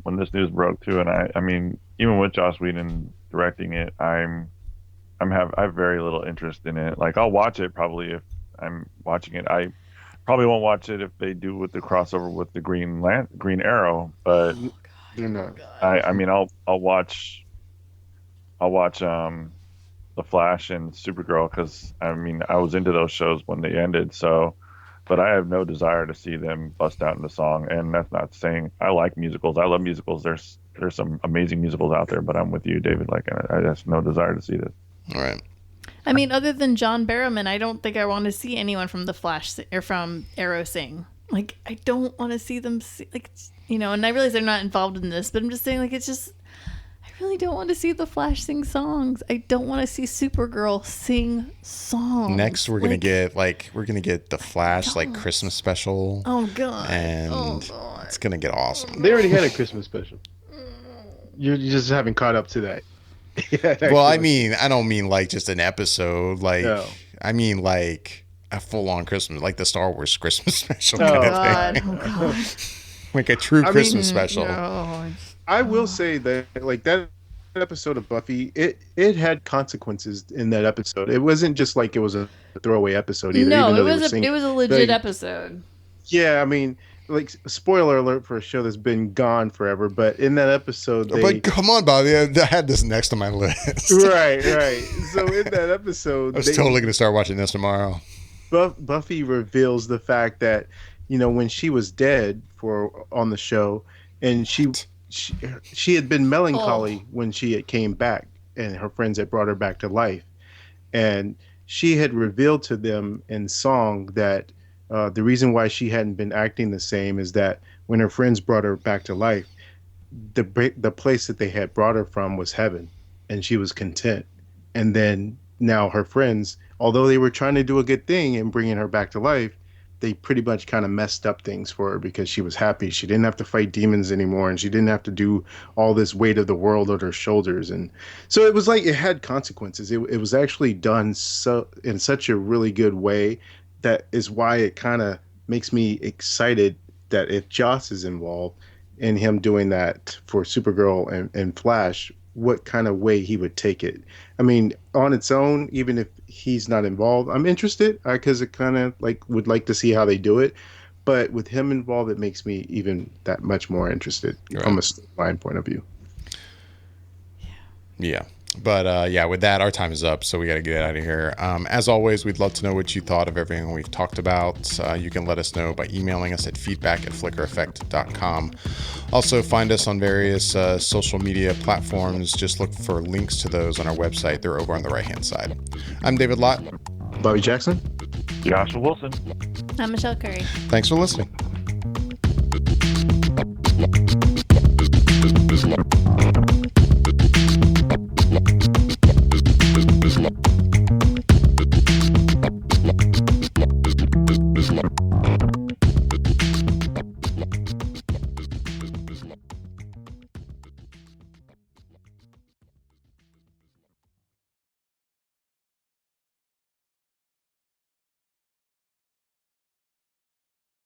when this news broke too. And I mean, even with Joss Whedon directing it, I have very little interest in it. Like, I'll watch it probably if I'm watching it. I probably won't watch it if they do with the crossover with the Green Arrow. But I mean, I'll watch the Flash and Supergirl, because I mean, I was into those shows when they ended. So, but I have no desire to see them bust out into song. And that's not saying I like musicals. I love musicals. There's some amazing musicals out there, but I'm with you, David. Like, I have no desire to see this. All right. I mean, other than John Barrowman, I don't think I want to see anyone from the Flash or from Arrow sing. Like, I don't want to see them sing, like, you know. And I realize they're not involved in this, but I'm just saying, like, it's just, I really don't want to see the Flash sing songs. I don't want to see Supergirl sing songs. Next, we're gonna get the Flash like Christmas special. Oh god! And it's gonna get awesome. They already had a Christmas special. You just haven't caught up to that. Well, I mean, I don't mean like just an episode. Like, No. I mean like a full-on Christmas, like the Star Wars Christmas special. Oh, kind of God! thing. Oh god! Like a true Christmas special. No. I will say that, like, that episode of Buffy, it had consequences in that episode. It wasn't just like it was a throwaway episode either. No, even though it was a legit episode. Yeah, I mean, like, spoiler alert for a show that's been gone forever, but in that episode, But come on, Bobby, I had this next on my list. right. So in that episode, I was totally going to start watching this tomorrow. Buffy reveals the fact that, you know, when she was dead on the show, and she had been melancholy when she came back, and her friends had brought her back to life, and she had revealed to them in song that the reason why she hadn't been acting the same is that when her friends brought her back to life, the place that they had brought her from was heaven, and she was content. And then now her friends, although they were trying to do a good thing and bringing her back to life, they pretty much kind of messed up things for her, because she was happy. She didn't have to fight demons anymore, and she didn't have to do all this weight of the world on her shoulders. And so it was like it had consequences. It was actually done in such a really good way. That is why it kind of makes me excited that if Joss is involved in him doing that for Supergirl and Flash, what kind of way he would take it. I mean, on its own, even if he's not involved, I'm interested, because it kind of would like to see how they do it. But with him involved, it makes me even that much more interested from a storyline point of view. Yeah. But with that, our time is up, so we got to get out of here. As always, we'd love to know what you thought of everything we've talked about. You can let us know by emailing us at feedback@flickereffect.com. Also, find us on various social media platforms. Just look for links to those on our website. They're over on the right-hand side. I'm David Lott. Bobby Jackson. Joshua Wilson. I'm Michelle Curry. Thanks for listening.